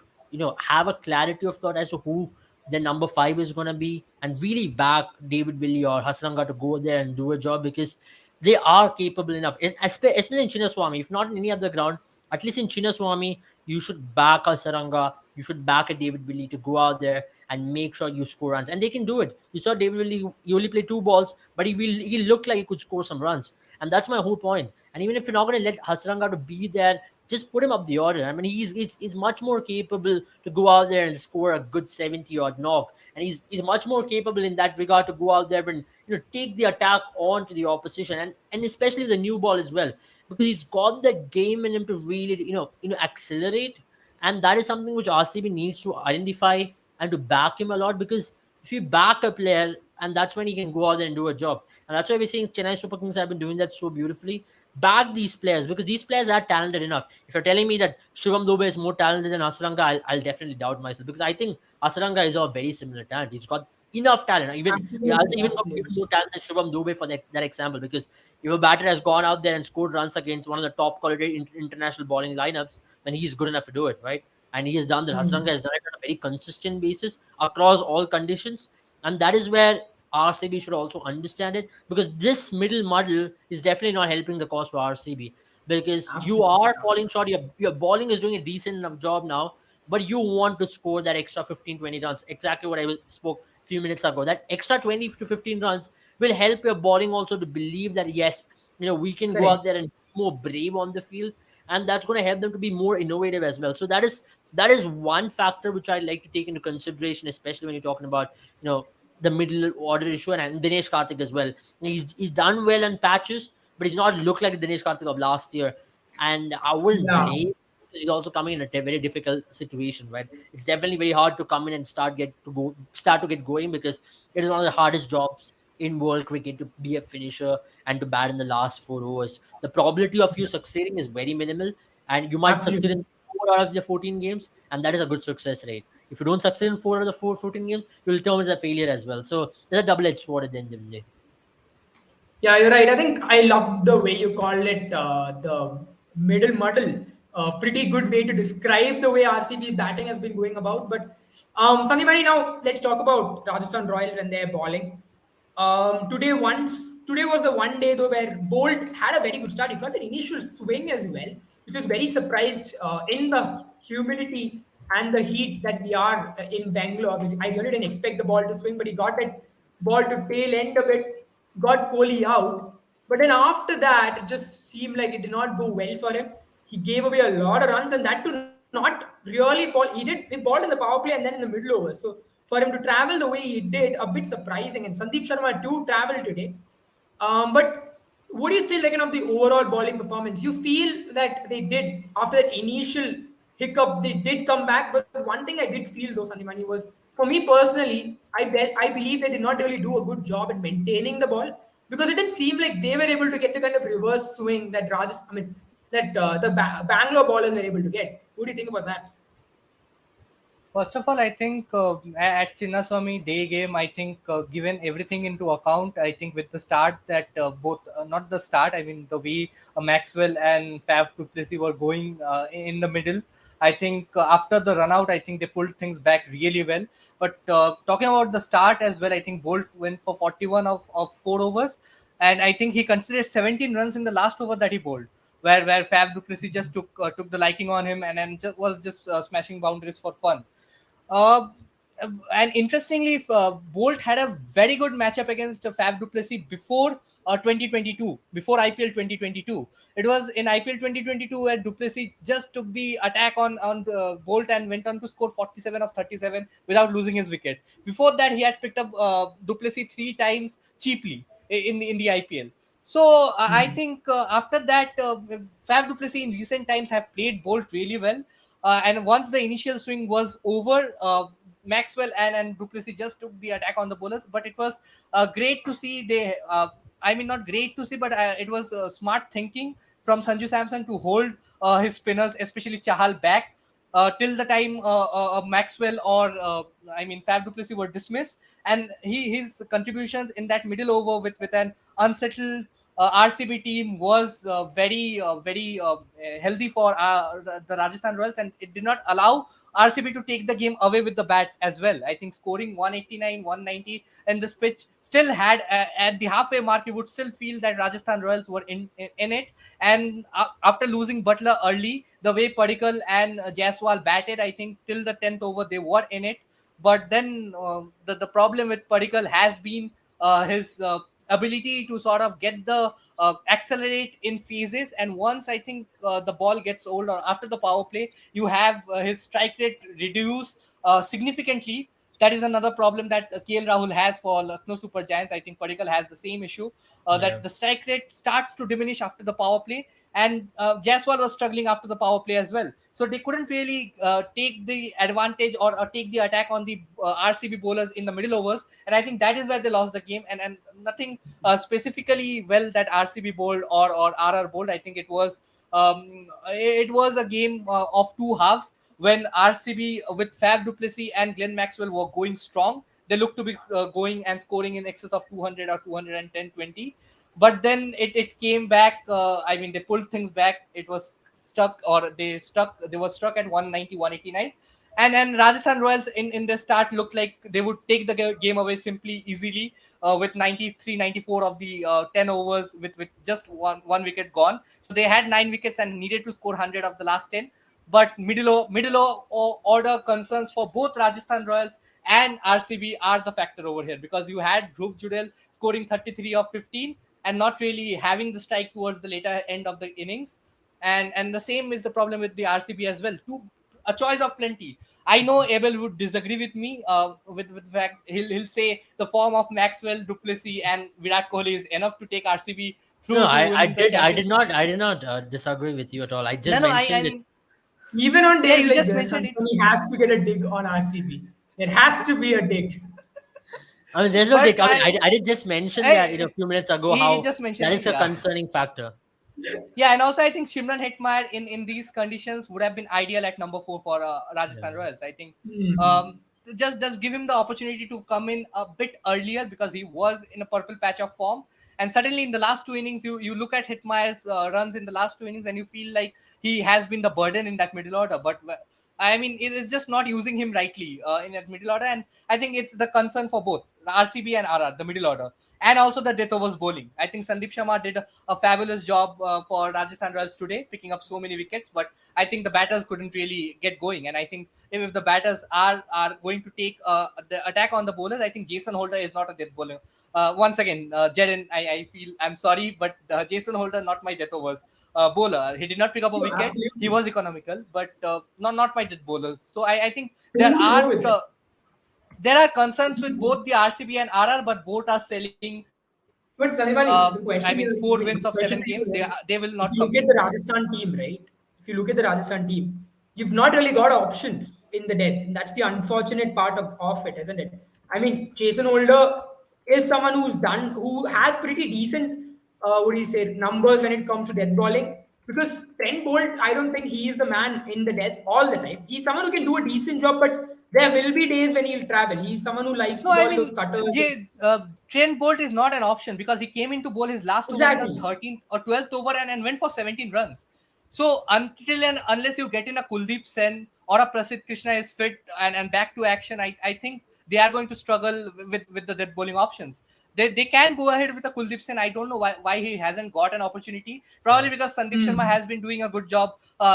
have a clarity of thought as to who the number five is going to be, and really back David Willey or Hasranga to go there and do a job, because they are capable enough, especially in Chinnaswamy. If not in any other ground, at least in Chinnaswamy, you should back a Saranga, you should back a David Willey to go out there and make sure you score runs. And they can do it. You saw David Willey, he only played 2 balls, but he looked like he could score some runs. And that's my whole point. And even if you're not going to let Hasranga to be there, just put him up the order. I mean, he's much more capable to go out there and score a good 70 odd knock. And he's much more capable in that regard to go out there and take the attack on to the opposition, and especially the new ball as well, because he's got the game in him to really accelerate. And that is something which RCB needs to identify and to back him a lot, because if you back a player, and that's when he can go out there and do a job. And that's why we're seeing Chennai Super Kings have been doing that so beautifully. Back these players, because these players are talented enough. If you're telling me that Shivam Dubey is more talented than Asaranga, I'll definitely doubt myself, because I think Asaranga is of very similar talent. He's got enough talent. Yeah, I'll Absolutely, say even absolutely. more talent than Shivam Dubey for that example, because if a batter has gone out there and scored runs against one of the top quality international bowling lineups, then he's good enough to do it, right? And he has done that. Hasranga has done it on a very consistent basis across all conditions, and that is where RCB should also understand it, because this middle muddle is definitely not helping the cause for RCB, because you Absolutely. are falling short. Your bowling is doing a decent enough job now, but you want to score that extra 15, 20 runs. Exactly what spoke a few minutes ago. That extra 20 to 15 runs will help your bowling also to believe that, yes, we can go out Correct. there and be more brave on the field, and that's going to help them to be more innovative as well. So that is one factor which I like to take into consideration, especially when you're talking about the middle order issue, and Dinesh Karthik as well. He's done well in patches, but he's not looked like the Dinesh Karthik of last year. And I wouldn't Yeah. blame, because he's also coming in a very difficult situation, right? It's definitely very hard to come in and start to get going, because it is one of the hardest jobs in world cricket to be a finisher and to bat in the last 4 overs. The probability of you succeeding is very minimal, and you might succeed Absolutely. in 4 out of the 14 games, and that is a good success rate. If you don't succeed in 4 out of the 14 games, you'll term it as a failure as well. So there's a double-edged sword at the end of the day. Yeah, you're right. I think I love the way you call it the middle muddle. Pretty good way to describe the way RCB's batting has been going about. But Sandeep, now let's talk about Rajasthan Royals and their bowling. Today was the one day though where Bolt had a very good start. He got an initial swing as well, which was very surprised in the humidity and the heat that we are in Bangalore. I really didn't expect the ball to swing, but he got that ball to tail end a bit, got Kohli out. But then after that, it just seemed like it did not go well for him. He gave away a lot of runs, and that to not really ball. He balled in the power play and then in the middle over. So for him to travel the way he did, a bit surprising. And Sandeep Sharma too traveled today. But what do you still reckon of the overall bowling performance? You feel that they did, after that initial hiccup, they did come back. But one thing I did feel though, Sandimani, was for me personally, I believe they did not really do a good job in maintaining the ball, because it didn't seem like they were able to get the kind of reverse swing that that Bangalore bowlers were able to get. What do you think about that? First of all, I think at Chinnaswamy day game, I think given everything into account, I think with the start that both, not the start, I mean the way Maxwell and Faf du Plessis were going in the middle, I think after the run out, I think they pulled things back really well. But talking about the start as well, I think Bolt went for 41 of 4 overs, and I think he considered 17 runs in the last over that he bowled, where Faf du Plessis just took the liking on him, and then was just smashing boundaries for fun. Uh, and interestingly, Bolt had a very good matchup against Faf du Plessis before 2022, before IPL 2022. It was in IPL 2022 where Duplessis just took the attack on Bolt and went on to score 47 of 37 without losing his wicket. Before that, he had picked up Duplessis three times cheaply in the IPL. So I think after that, Faf du Plessis in recent times have played Bolt really well. And once the initial swing was over, Maxwell and du Plessis just took the attack on the bowlers. But it was great to see. I mean, not great to see, but it was smart thinking from Sanju Samson to hold his spinners, especially Chahal, back till the time Maxwell or Faf du Plessis were dismissed, and his contributions in that middle over with an unsettled RCB team was very healthy for the Rajasthan Royals, and it did not allow RCB to take the game away with the bat as well. I think scoring 189, 190 and this pitch still had at the halfway mark, you would still feel that Rajasthan Royals were in it. And after losing Butler early, the way Padikkal and Jaiswal batted, I think till the 10th over they were in it. But then the problem with Padikkal has been his ability to sort of get the accelerate in phases. And once I think the ball gets old or after the power play, you have his strike rate reduce significantly. That is another problem that KL Rahul has for Lucknow Super Giants. I think Padikkal has the same issue Yeah. that the strike rate starts to diminish after the power play, and Jaiswal was struggling after the power play as well. So they couldn't really take the advantage or take the attack on the RCB bowlers in the middle overs, and I think that is where they lost the game. And nothing specifically well that RCB bowled or RR bowled. I think it was a game of two halves when RCB with Faf du Plessis and Glenn Maxwell were going strong. They looked to be going and scoring in excess of 200 or 210, 20. But then it came back. They pulled things back. It was stuck, or they were struck at 190, 189. And Rajasthan Royals in the start looked like they would take the game away simply, easily, with 93, 94 of the 10 overs with just one wicket gone. So they had 9 wickets and needed to score 100 of the last 10. But order concerns for both Rajasthan Royals and RCB are the factor over here, because you had Dhruv Judel scoring 33 of 15 and not really having the strike towards the later end of the innings. And the same is the problem with the RCB as well. A choice of plenty. I know Abel would disagree with me with the fact he'll say the form of Maxwell, Du Plessis, and Virat Kohli is enough to take RCB No, through to winning the I did championship. not, disagree with you at all. I No, just no, I mentioned I it. mean, Even on yeah, days you like just this, mentioned it. Anthony has to get a dig on RCB. There has to be a dig. I mean, there's no But dick. I mean, I did just mention that a I few minutes ago he how just that mentioned it, is a yeah. concerning factor. Yeah, and also I think Shimran Hetmeyer in these conditions would have been ideal at number 4 for Rajasthan Yeah. Royals. I think Hmm. um, just give him the opportunity to come in a bit earlier, because he was in a purple patch of form. And suddenly in the last two innings, you look at Hetmeyer's runs in the last two innings, and you feel like he has been the burden in that middle order. But I mean, it's just not using him rightly in that middle order, and I think it's the concern for both the RCB and RR, the middle order, and also the death overs bowling. I think Sandeep Sharma did a fabulous job for Rajasthan Royals today, picking up so many wickets. But I think the batters couldn't really get going, and I think if the batters are going to take the attack on the bowlers, I think Jason Holder is not a death bowler. Once again, Jaren, I feel I'm sorry, but Jason Holder not my death overs bowler. He did not pick up a No, wicket. He absolutely. was economical, but not my death bowlers. So I think True, true with it. there are concerns with both the RCB and RR, but both are selling. But Sanivali, the question 4 is, wins the of 7 question games. is this. They will not If you look compete. at the Rajasthan team, right? If you look at the Rajasthan team, you've not really got options in the depth. And that's the unfortunate part of it, isn't it? I mean, Jason Holder is someone who has pretty decent, what do you say, numbers when it comes to death bowling. Because Trent Bolt, I don't think he is the man in the death all the time. He's someone who can do a decent job, but there will be days when he'll travel. He's someone who likes No, to I bowl those mean, cutters. Trent Bolt is not an option, because he came into bowl his last over in the Exactly. 13th or 12th over, and went for 17 runs. So until and unless you get in a Kuldeep Sen or a Prasidh Krishna is fit and back to action, I think they are going to struggle with the death bowling options. They can go ahead with a Kuldeep Sen. I don't know why he hasn't got an opportunity. Probably Yeah. because Sandeep Sharma Hmm. has been doing a good job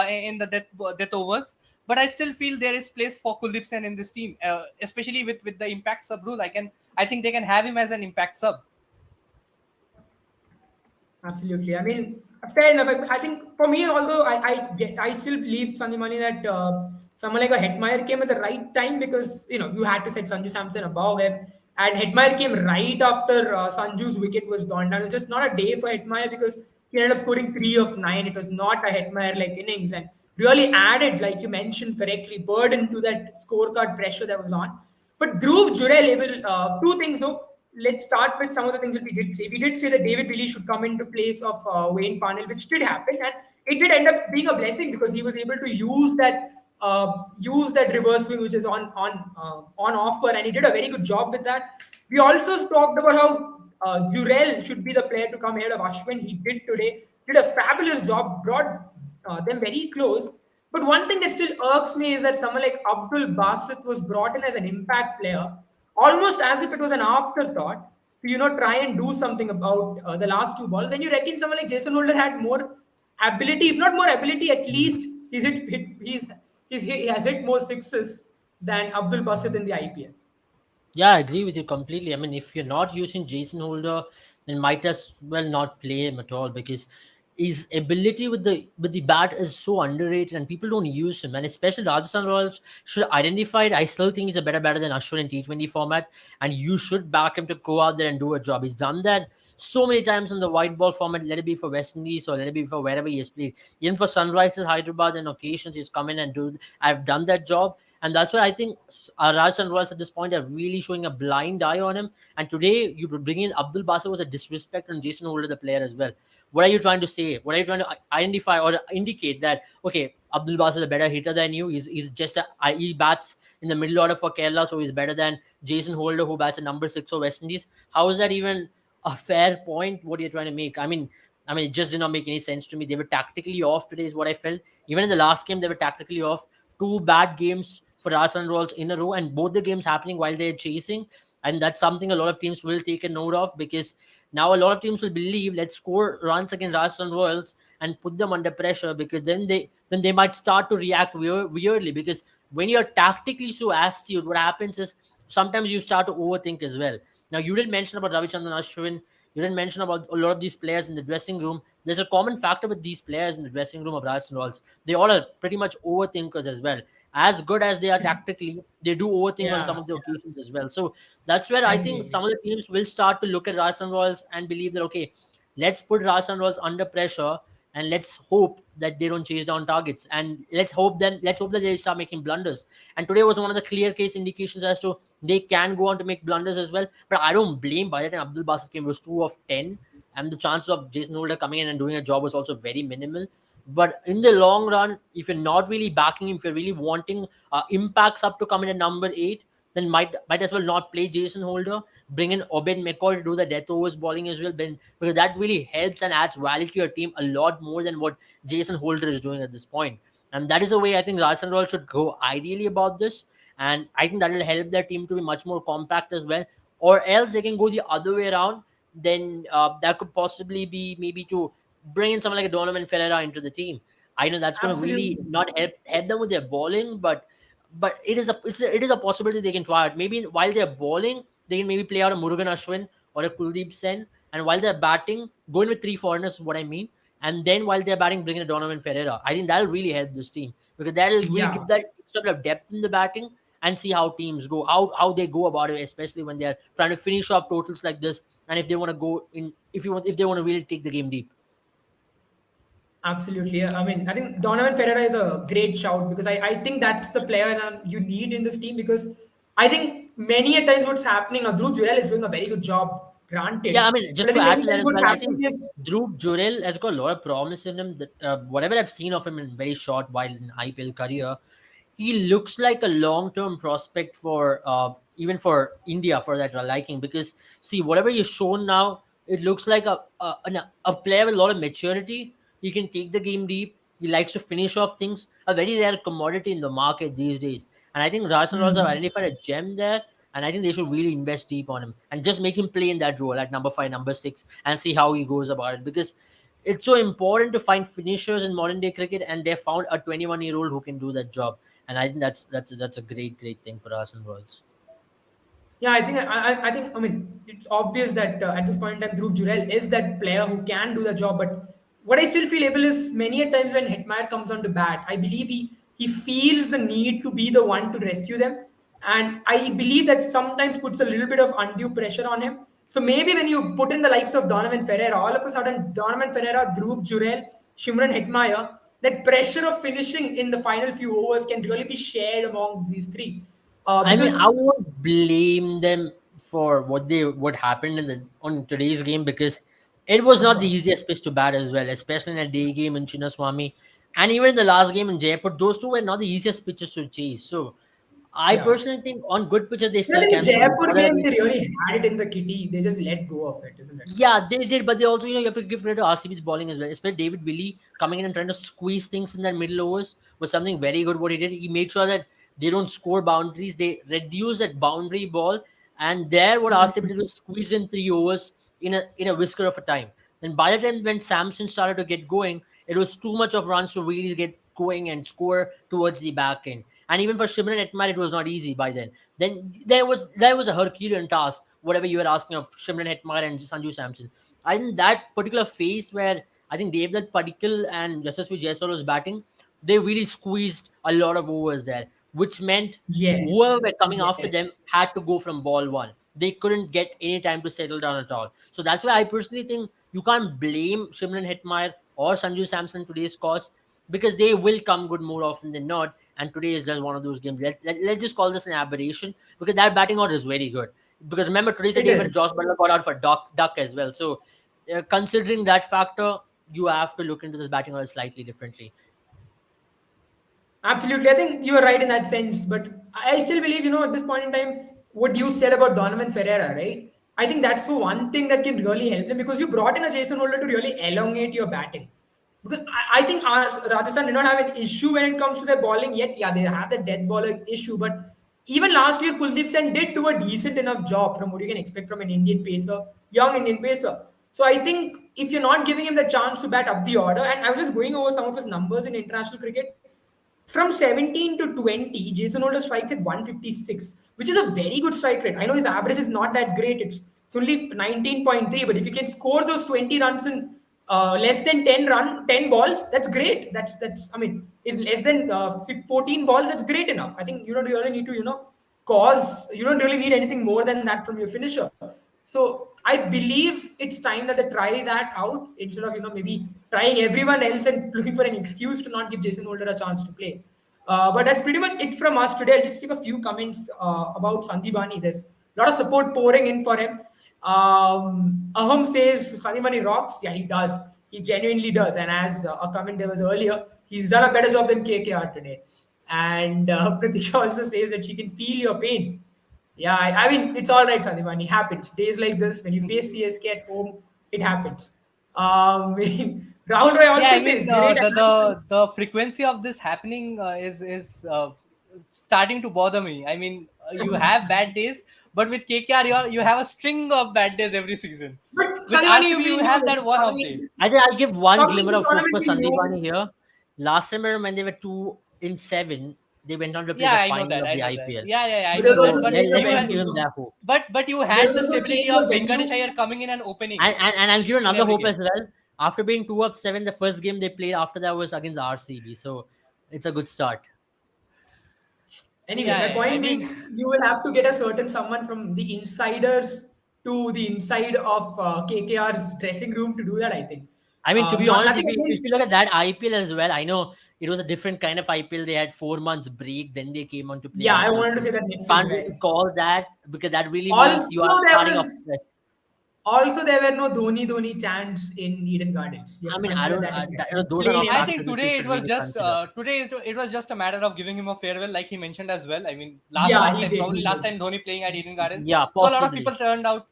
in the death overs. But I still feel there is place for Kuldeep Sen in this team, especially with the impact sub rule. I think they can have him as an impact sub. Absolutely. I mean, fair enough. I think for me, although I still believe Sanjay Mani that someone like a Hetmeyer came at the right time because you had to set Sanju Samson above him, and Hetmeyer came right after Sanju's wicket was gone down. It was just not a day for Hetmeyer because he ended up scoring 3 of 9. It was not a Hetmeyer like innings and really added, like you mentioned correctly, burden to that scorecard pressure that was on. But Dhruv Jurel able two things though. Let's start with some of the things that we did say. We did say that David Willey should come into place of Wayne Parnell, which did happen, and it did end up being a blessing because he was able to use that reverse swing which is on offer, and he did a very good job with that. We also talked about how Jurel should be the player to come ahead of Ashwin. He did today, did a fabulous job, brought them very close. But one thing that still irks me is that someone like Abdul Basit was brought in as an impact player, almost as if it was an afterthought to try and do something about the last two balls. Then you reckon someone like Jason Holder had more ability, if not more ability, at least he has hit more sixes than Abdul Basit in the IPL. Yeah, I agree with you completely. I mean, if you're not using Jason Holder, then might as well not play him at all because his ability with the bat is so underrated and people don't use him. And especially Rajasthan Royals should identify it. I still think he's a better batter than Ashwin in T20 format, and you should back him to go out there and do a job. He's done that so many times in the white ball format, let it be for West Indies or let it be for wherever he has played. Even for Sunrisers Hyderabad, and occasions he's come in and do. I've done that job, and that's why I think Rajasthan Royals at this point are really showing a blind eye on him. And today, you bring in Abdul Basit was a disrespect on Jason Holder, the player, as well. What are you trying to say? What are you trying to identify or indicate that, okay, Abdul Basit is a better hitter than you? He's just he bats in the middle order for Kerala, so he's better than Jason Holder, who bats at number 6 for West Indies. How is that even a fair point? What you're trying to make? I mean, it just did not make any sense to me. They were tactically off today, is what I felt. Even in the last game, they were tactically off. Two bad games for Rajasthan Royals in a row, and both the games happening while they're chasing. And that's something a lot of teams will take a note of because now a lot of teams will believe, let's score runs against Rajasthan Royals and put them under pressure, because then they might start to react weirdly, because when you're tactically so astute, what happens is sometimes you start to overthink as well. Now, you didn't mention about Ravichandran Ashwin. You didn't mention about a lot of these players in the dressing room. There's a common factor with these players in the dressing room of Rajasthan Royals. They all are pretty much overthinkers as well. As good as they are tactically, they do overthink on some Yeah, of the occasions as well. So that's where I think indeed. some of the teams will start to look at Rajasthan Royals and believe that, okay, let's put Rajasthan Royals under pressure and let's hope that they don't chase down targets, and let's hope that they start making blunders. And today was one of the clear case indications as to they can go on to make blunders as well. But I don't blame, by the time Abdul Basit came, it was 2 of 10, and the chances of Jason Holder coming in and doing a job was also very minimal. But in the long run, if you're not really backing him, if you're really wanting impacts up to come in at number 8, then might as well not play Jason Holder. Bring in Obed McCall to do the death overs bowling as well, because that really helps and adds value to your team a lot more than what Jason Holder is doing at this point. And that is the way I think Rajasthan Royals should go ideally about this. And I think that will help their team to be much more compact as well. Or else they can go the other way around. Then that could possibly be maybe to bring in someone like a Donovan Ferreira into the team. I know that's going to really Absolutely. not help them with their bowling, but it is a possibility they can try it. Maybe while they're bowling, they can maybe play out a Murugan Ashwin or a Kuldeep Sen, and while they're batting, go in with three foreigners, is what I mean. And then while they're batting, bring in a Donovan Ferreira. I think that'll really help this team, because that'll really Yeah. give that extra bit of depth in the batting, and see how teams go, how they go about it, especially when they're trying to finish off totals like this, and if they want to go in, if they want to really take the game deep. Absolutely. Yeah. I mean, I think Donovan Ferreira is a great shout because I think that's the player you need in this team because I think many a times what's happening now, Dhruv Jurel is doing a very good job, Yeah, I granted. mean, But just I to think add many to that times as what's well, I happening think is, Dhruv Jurel has got a lot of promise in him. That whatever I've seen of him in very short while in IPL career, he looks like a long-term prospect for even for India for that liking. Because see, whatever he's shown now, it looks like a player with a lot of maturity. He can take the game deep. He likes to finish off things. A very rare commodity in the market these days. And I think Rajasthan Royals have hmm, identified a gem there. And I think they should really invest deep on him and just make him play in that role at number 5, number 6, and see how he goes about it. Because it's so important to find finishers in modern day cricket, and they found a 21-year-old who can do that job. And I think that's a great thing for us and Royals. Yeah, I think I mean it's obvious that at this point in time, Dhruv Jurel is that player who can do the job. But what I still feel able is many a times when Hetmeyer comes on to bat, I believe he feels the need to be the one to rescue them, and I believe that sometimes puts a little bit of undue pressure on him. So maybe when you put in the likes of Donovan Ferreira, all of a sudden Donovan Ferreira, Dhruv Jurel, Shimran Hetmeyer, that pressure of finishing in the final few overs can really be shared amongst these three. I mean, I Because won't blame them for what happened in the on today's game, because it was of not the course. easiest pitch to bat as well, especially in a day game in Chinnaswamy, and even in the last game in Jaipur. Those two were not the easiest pitches to chase. So I Yeah. personally think on good pitches they I still think can the score. Jaipur game, they really had it in the kitty. They just let go of it, isn't it? Yeah, they did, but they also, you have to give credit to RCB's bowling as well. Especially David Willey coming in and trying to squeeze things in their middle overs was something very good. What he did, he made sure that they don't score boundaries. They reduce that boundary ball, and there what RCB did was squeeze in 3 overs in a whisker of a time. Then by the time when Samson started to get going, it was too much of runs to really get going and score towards the back end. And even for Shimron Etmar, it was not easy by then. Then there was a Herculean task, whatever you were asking of Shimron Hetmar and Sanju Samson. I think that particular phase where I think Devdutt Padikkal and Yashasvi Jaiswal was batting, they really squeezed a lot of overs there, which meant Yes. whoever were coming after Yes. them had to go from ball one. They couldn't get any time to settle down at all. So that's why I personally think you can't blame Shimron Hetmyer or Sanju Samson today's cause, because they will come good more often than not. And today is just one of those games. Let's just call this an aberration, because that batting order is very good. Because remember, today's the It day is. when Josh Butler got out for Duck as well. So considering that factor, you have to look into this batting order slightly differently. Absolutely. I think you are right in that sense. But I still believe, at this point in time, what you said about Donovan Ferreira, right? I think that's the one thing that can really help them because you brought in a Jason Holder to really elongate your batting. Because I think Rajasthan did not have an issue when it comes to their bowling yet. Yeah, they have the death bowler issue. But even last year, Kuldeep Sen did do a decent enough job from what you can expect from an Indian pacer, young Indian pacer. So I think if you're not giving him the chance to bat up the order, and I was just going over some of his numbers in international cricket, from 17 to 20, Jason Holder strikes at 156, which is a very good strike rate. I know his average is not that great. It's only 19.3, but if you can score those 20 runs in less than 10 balls, that's great. That's I mean, in less than 14 balls, that's great enough. I think you don't really need to, you don't really need anything more than that from your finisher. So I believe it's time that they try that out instead of maybe trying everyone else and looking for an excuse to not give Jason Holder a chance to play. But that's pretty much it from us today. I'll just give a few comments about Sandibani. There's a lot of support pouring in for him. Aham says Sandibani rocks. Yeah, he does. He genuinely does. And as a comment there was earlier, he's done a better job than KKR today. And Pratisha also says that she can feel your pain. Yeah, I mean, it's all right, Sandipani. It happens. Days like this, when you face CSK at home, it happens. Rahul Roy Yeah, also I mean says, great analysis. the frequency of this happening is starting to bother me. I mean, you have bad days, but with KKR you have a string of bad days every season. But With Sandipani, RCB, we you knew have this. that one off day. I think I'll give one Coming glimmer to of hope tournament, for we Sandipani knew. here. Last summer, when they were 2-7, they went on to play Yeah, the I know final that. of I the know that. IPL. Yeah, I But there know was that. So also But change of let's you just had, give venue. him that hope. but you There had was the also stability change of of Venkatesh venue. Iyer coming in and opening And I'll give you in another every hope game. as well. After being 2-7, the first game they played after that was against RCB. So it's a good start. Anyway, my Yeah, I point mean, being, you will have to get a certain someone from the insiders to the inside of KKR's dressing room to do that, I think. I mean, to be Not honest, nothing if you against. look at that IPL as well, I know it was a different kind of IPL. They had 4 months break, then they came on to play Yeah, I IPL. wanted to So say that next as can't well. really call that, because that really means you Also, are there starting off was fresh. Also, there were no Dhoni chants in Eden Gardens. You have I to mean, I consider don't. that as well. Those are Played not I in. think factors which you today it should was really just consider. it was just a matter of giving him a farewell, like he mentioned as well. I mean, Yeah, last he time, did. probably He last did. time Dhoni playing at Eden Gardens, Yeah, so a lot of people possibly. turned out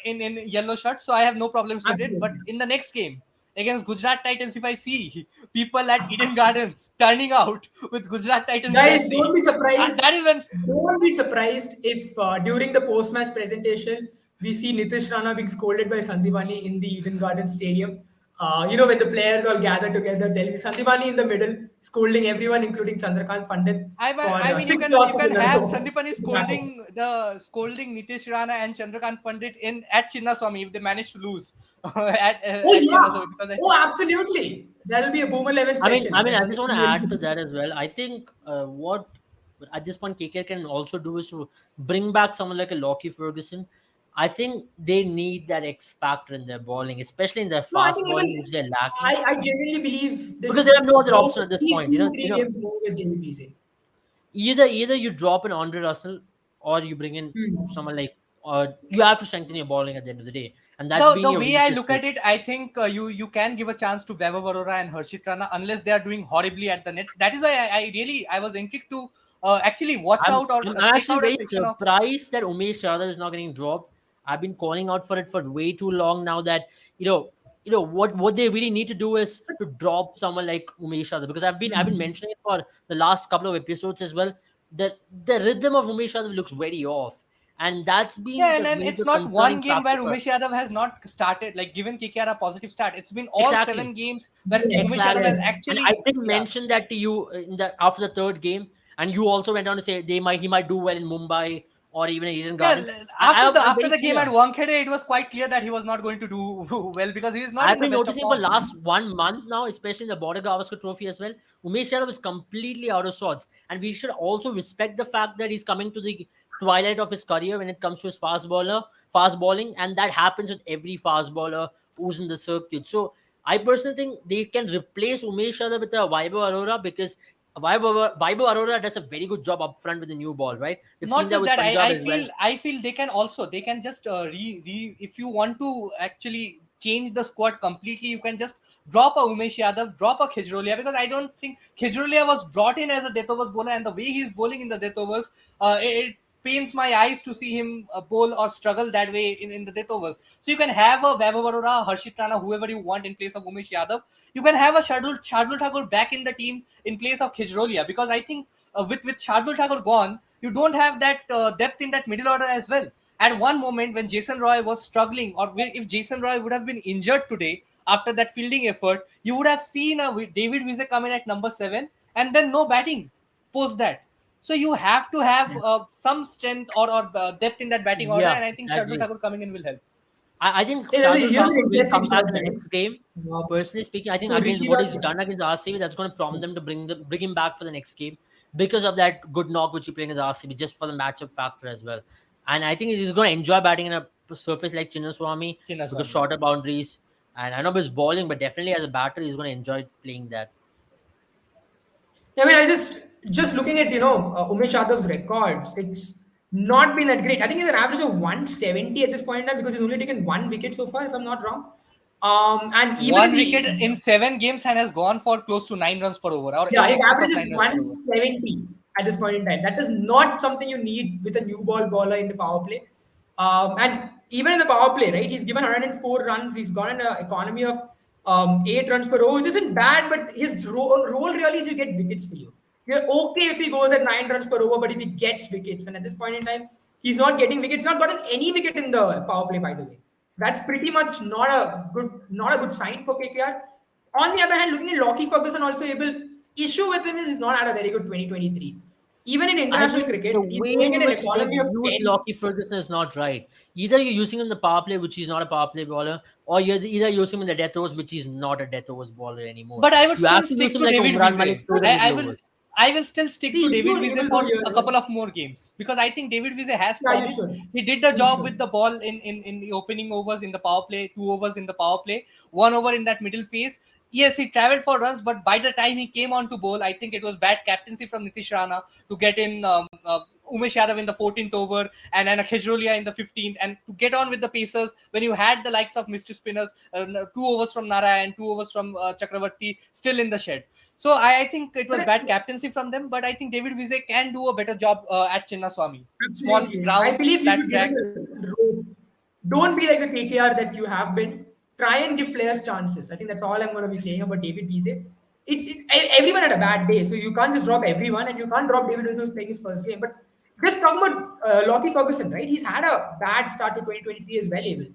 in yellow shirts. So I have no problems with it. But Absolutely. in the next game against Gujarat Titans, if I see people at Eden Gardens turning out with Gujarat Titans Guys, don't be jersey, surprised. that is when Don't be surprised if during the post-match presentation we see Nitish Rana being scolded by Sandipani in the Eden Garden Stadium. When the players all gather together, there'll be Sandipani in the middle, scolding everyone, including Chandrakant Pandit, for I mean, six you losses can in a have row. Sandipani It happens. scolding Nitish Rana and Chandrakant Pandit in at Chinnaswamy if they manage to lose Oh at yeah. Chinnaswamy, because I Oh, think absolutely. That'll be a Boomer 11 special. I mean, When I just want to Sandipani will add to be. that as well. I think what at this point KKR can also do is to bring back someone like a Lockie Ferguson. I think they need that X factor in their bowling, especially in their No, I fast think bowling, even which they're lacking I genuinely believe they because they should have no other go option at at this least point. two, You three know, games more with David Beasley. either you drop an Andre Russell or you bring in Hmm. someone like, you have to strengthen your bowling at the end of the day, and that's the been the your way I weakest look foot. at it, I think you can give a chance to Vaibhav Arora and Harshit Rana unless they are doing horribly at the nets. That is why I was intrigued to actually watch I'm out or I'm check actually out a very session of. surprised that Umesh Yadav is not getting dropped. I've been calling out for it for way too long now. That what they really need to do is to drop someone like Umesh Yadav, because I've been Hmm. mentioning it for the last couple of episodes as well. That the rhythm of Umesh Yadav looks very off, and that's been Yeah, the and it's major not one concerning game factor where for Umesh us. Yadav has not started, like given KKR a positive start. It's been all Exactly. 7 games where Umesh Yes, Yadav has Exactly. yes. And I actually, did yeah. mention that to you in the after the third game, and you also went on to say he might do well in Mumbai or even in Eden Yeah, Gardens. I'm after very the game clear. at Wankhede, it was quite clear that he was not going to do well because he is not in I've the been best of noticing for forms. last 1 month now, especially in the Border Gavaskar Trophy as well. Umesh Yadav is completely out of sorts, and we should also respect the fact that he's coming to the twilight of his career when it comes to his fast bowling, and that happens with every fast bowler who's in the circuit. So I personally think they can replace Umesh Yadav with a Vaibhav Arora, because Vaibhav Arora does a very good job up front with the new ball, right? We've seen Not that just with that, Punjab as well. I feel they can just if you want to actually change the squad completely, you can just drop a Umesh Yadav, drop a Khejrolia, because I don't think Khejrolia was brought in as a death overs bowler, and the way he's bowling in the death overs, it pains my eyes to see him bowl or struggle that way in the death overs. So you can have a Vaibhav Arora, Harshit Rana, whoever you want in place of Umesh Yadav. You can have a Shardul Thakur back in the team in place of Khejrolia, because I think with Shardul Thakur gone, you don't have that depth in that middle order as well. At one moment, when Jason Roy was struggling, or if Jason Roy would have been injured today after that fielding effort, you would have seen a David Wiese come in at number 7, and then no batting post that. So you have to have some strength or depth in that batting order, Yeah, and I think Shardul exactly. Thakur coming in will help. I think Hey, Shardul here's an Thakur will interesting come back shot, in the next guys. game. Personally speaking, I think So against Rishi what he's Raj, done against RCB, that's going to prompt them to bring him back for the next game because of that good knock which he played against RCB, just for the matchup factor as well. And I think he's going to enjoy batting in a surface like Chinnaswamy because Chinnaswamy. shorter boundaries. And I know his bowling, but definitely as a batter, he's going to enjoy playing that. I mean, I just looking at Umesh Yadav's records, it's not been that great. I think he's an average of 170 at this point in time because he's only taken one wicket so far, if I'm not wrong. And even in One wicket the in 7 games and has gone for close to 9 runs per over, or yeah, in his excess average of is 9 runs per over. 170 at this point in time. That is not something you need with a new ball bowler in the power play. And even in the power play, right, he's given 104 runs. He's got an economy of 8 runs per over, which isn't bad, but his role really is to get wickets for you. You're okay if he goes at 9 runs per over, but if he gets wickets, and at this point in time, he's not getting wickets, not gotten any wicket in the power play, by the way. So that's pretty much not a good sign for KKR. On the other hand, looking at Lockie Ferguson also able issue with him is he's not had a very good 2023. Even in I international think the cricket, he's way going in at an which they've economy of used 10. Lockie Ferguson is not right. Either you're using him in the power play, which he's not a power play bowler, or you're either using him in the death overs, which he's not a death overs bowler anymore. But I would You have still to use stick him to like David Umran Wiese. Malik through the middle I will overs. I will still stick See, to you David should Wiese able for to a hear couple this. of more games, because I think David Wiese has Yeah, you promise. should. He did the You job with should. the ball in the opening overs in the power play, 2 overs in the power play, 1 over in that middle phase. Yes, he traveled for runs, but by the time he came on to bowl, I think it was bad captaincy from Nitish Rana to get in Umesh Yadav in the 14th over and a Khejrolia in the 15th, and to get on with the Pacers when you had the likes of Mr. Spinners, 2 overs from Nara and 2 overs from Chakravarti still in the shed. So I think it was But bad captaincy from them, but I think David Wiese can do a better job at Chinnaswamy. Small absolutely. I ground, believe you flat should give track. it a rope. Don't be like the KKR that you have been. Try and give players chances. I think that's all I'm going to be saying about David Wiese. Everyone had a bad day, so you can't just drop everyone, and you can't drop David Wiese who's playing his first game. But just talking about Lockie Ferguson, right? He's had a bad start to 2023 as well, even.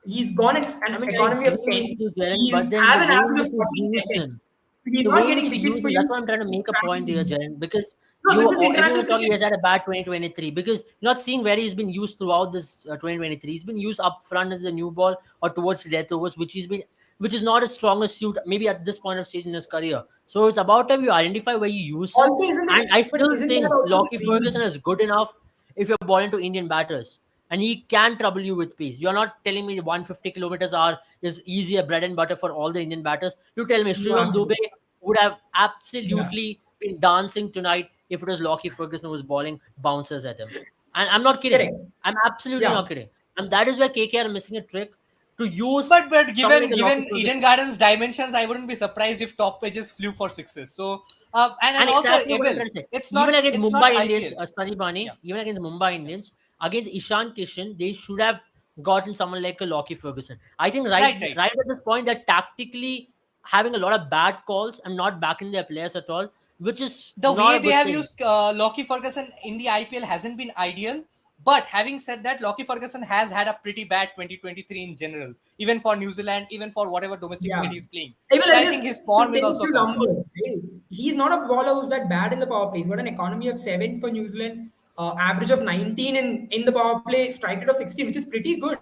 He's gone at I an mean, I economy of do 10. with you, Jaren, He's but then has the an way in average which of you use 47. him, He's the not way in getting which you wickets use for him, you. that's what I'm trying to make a point here, Jaren, because No, this is everyone international is talking he cricket. has had a bad 2023 because you're not seeing where he's been used throughout this 2023. He's been used up front as a new ball or towards death overs, which is not his strongest suit, maybe at this point of stage in his career. So it's about time you identify where you use him. Also, isn't And I it? But still isn't that think also the Lockie Ferguson dream? is good enough if you're bowling to Indian batters. And he can trouble you with pace. You're not telling me 150 kilometers hour is easier bread and butter for all the Indian batters. You tell me No, Shivam Dubey absolutely. would have Yeah. absolutely been dancing tonight if it was Lockie Ferguson who was bowling bouncers at him. And I'm not kidding. Correct. I'm absolutely Yeah. not kidding. And that is where KKR are missing a trick to use But someone like given a Lockie Eden Ferguson. Gardens dimensions, I wouldn't be surprised if top edges flew for sixes. So and And also exactly what I'm Abel, trying to say. Even against it's not Mumbai Indians, IPL. Sunny Yeah, Bani, even against Mumbai Indians, against Ishan Kishan, they should have gotten someone like a Lockie Ferguson. I think right, right. right at this point, they're tactically having a lot of bad calls and not backing their players at all, which is The not way a they good have thing. used Lockie Ferguson in the IPL hasn't been ideal. But having said that, Lockie Ferguson has had a pretty bad 2023 in general, even for New Zealand, even for whatever domestic Yeah. cricket he's playing. Even So I'll I think just his to form is take also a few concern. numbers. Right? He's not a bowler who's that bad in the power play. He's got an economy of 7 for New Zealand, average of 19 in the power play, strike rate of 16, which is pretty good.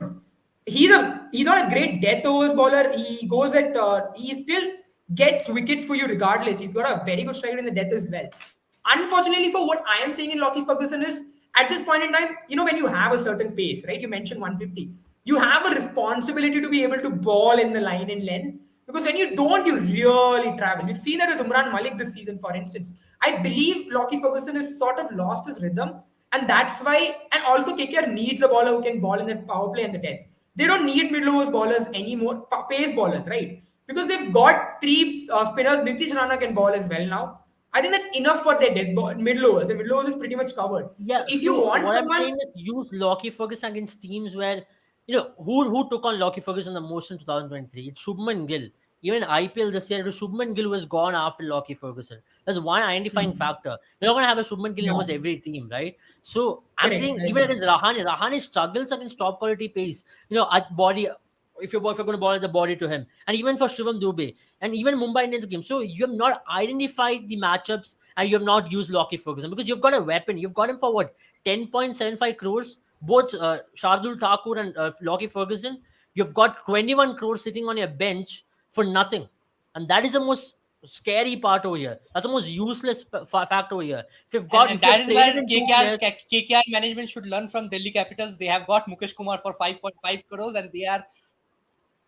He's not a great death overs bowler. He goes at he still gets wickets for you regardless. He's got a very good strike rate in the death as well. Unfortunately, for what I am saying in Lockie Ferguson is at this point in time, when you have a certain pace, right? You mentioned 150. You have a responsibility to be able to ball in the line in length because when you don't, you really travel. We've seen that with Umran Malik this season, for instance. I believe Lockie Ferguson has sort of lost his rhythm, and that's why. And also, KKR needs a bowler who can ball in that power play and the death. They don't need middle overs bowlers anymore, pace bowlers, right? Because they've got three spinners. Nitish Rana can ball as well now. I think that's enough for their middle overs. The middle overs is pretty much covered. So Yeah, if you so want what I'm someone, saying is use Lockie Ferguson against teams where who took on Lockie Ferguson the most in 2023. It's Shubman Gill. Even in IPL this year, it was Shubman Gill was gone after Lockie Ferguson. That's one identifying hmm, factor. You're not gonna have a Shubman Gill in yeah, almost every team, right? So I'm correct, saying I even agree. against Rahane struggles against top quality pace. At body. If you're going to ball the body to him, and even for Shivam Dubey, and even Mumbai Indians game, so you have not identified the matchups and you have not used Lockie Ferguson because you've got a weapon. You've got him for what 10.75 crores, both Shardul Thakur and Lockie Ferguson. You've got 21 crores sitting on your bench for nothing, and that is the most scary part over here. That's the most useless fact over here. And If you've that is traded where in two players, KKR management should learn from Delhi Capitals. They have got Mukesh Kumar for 5.5 crores and they are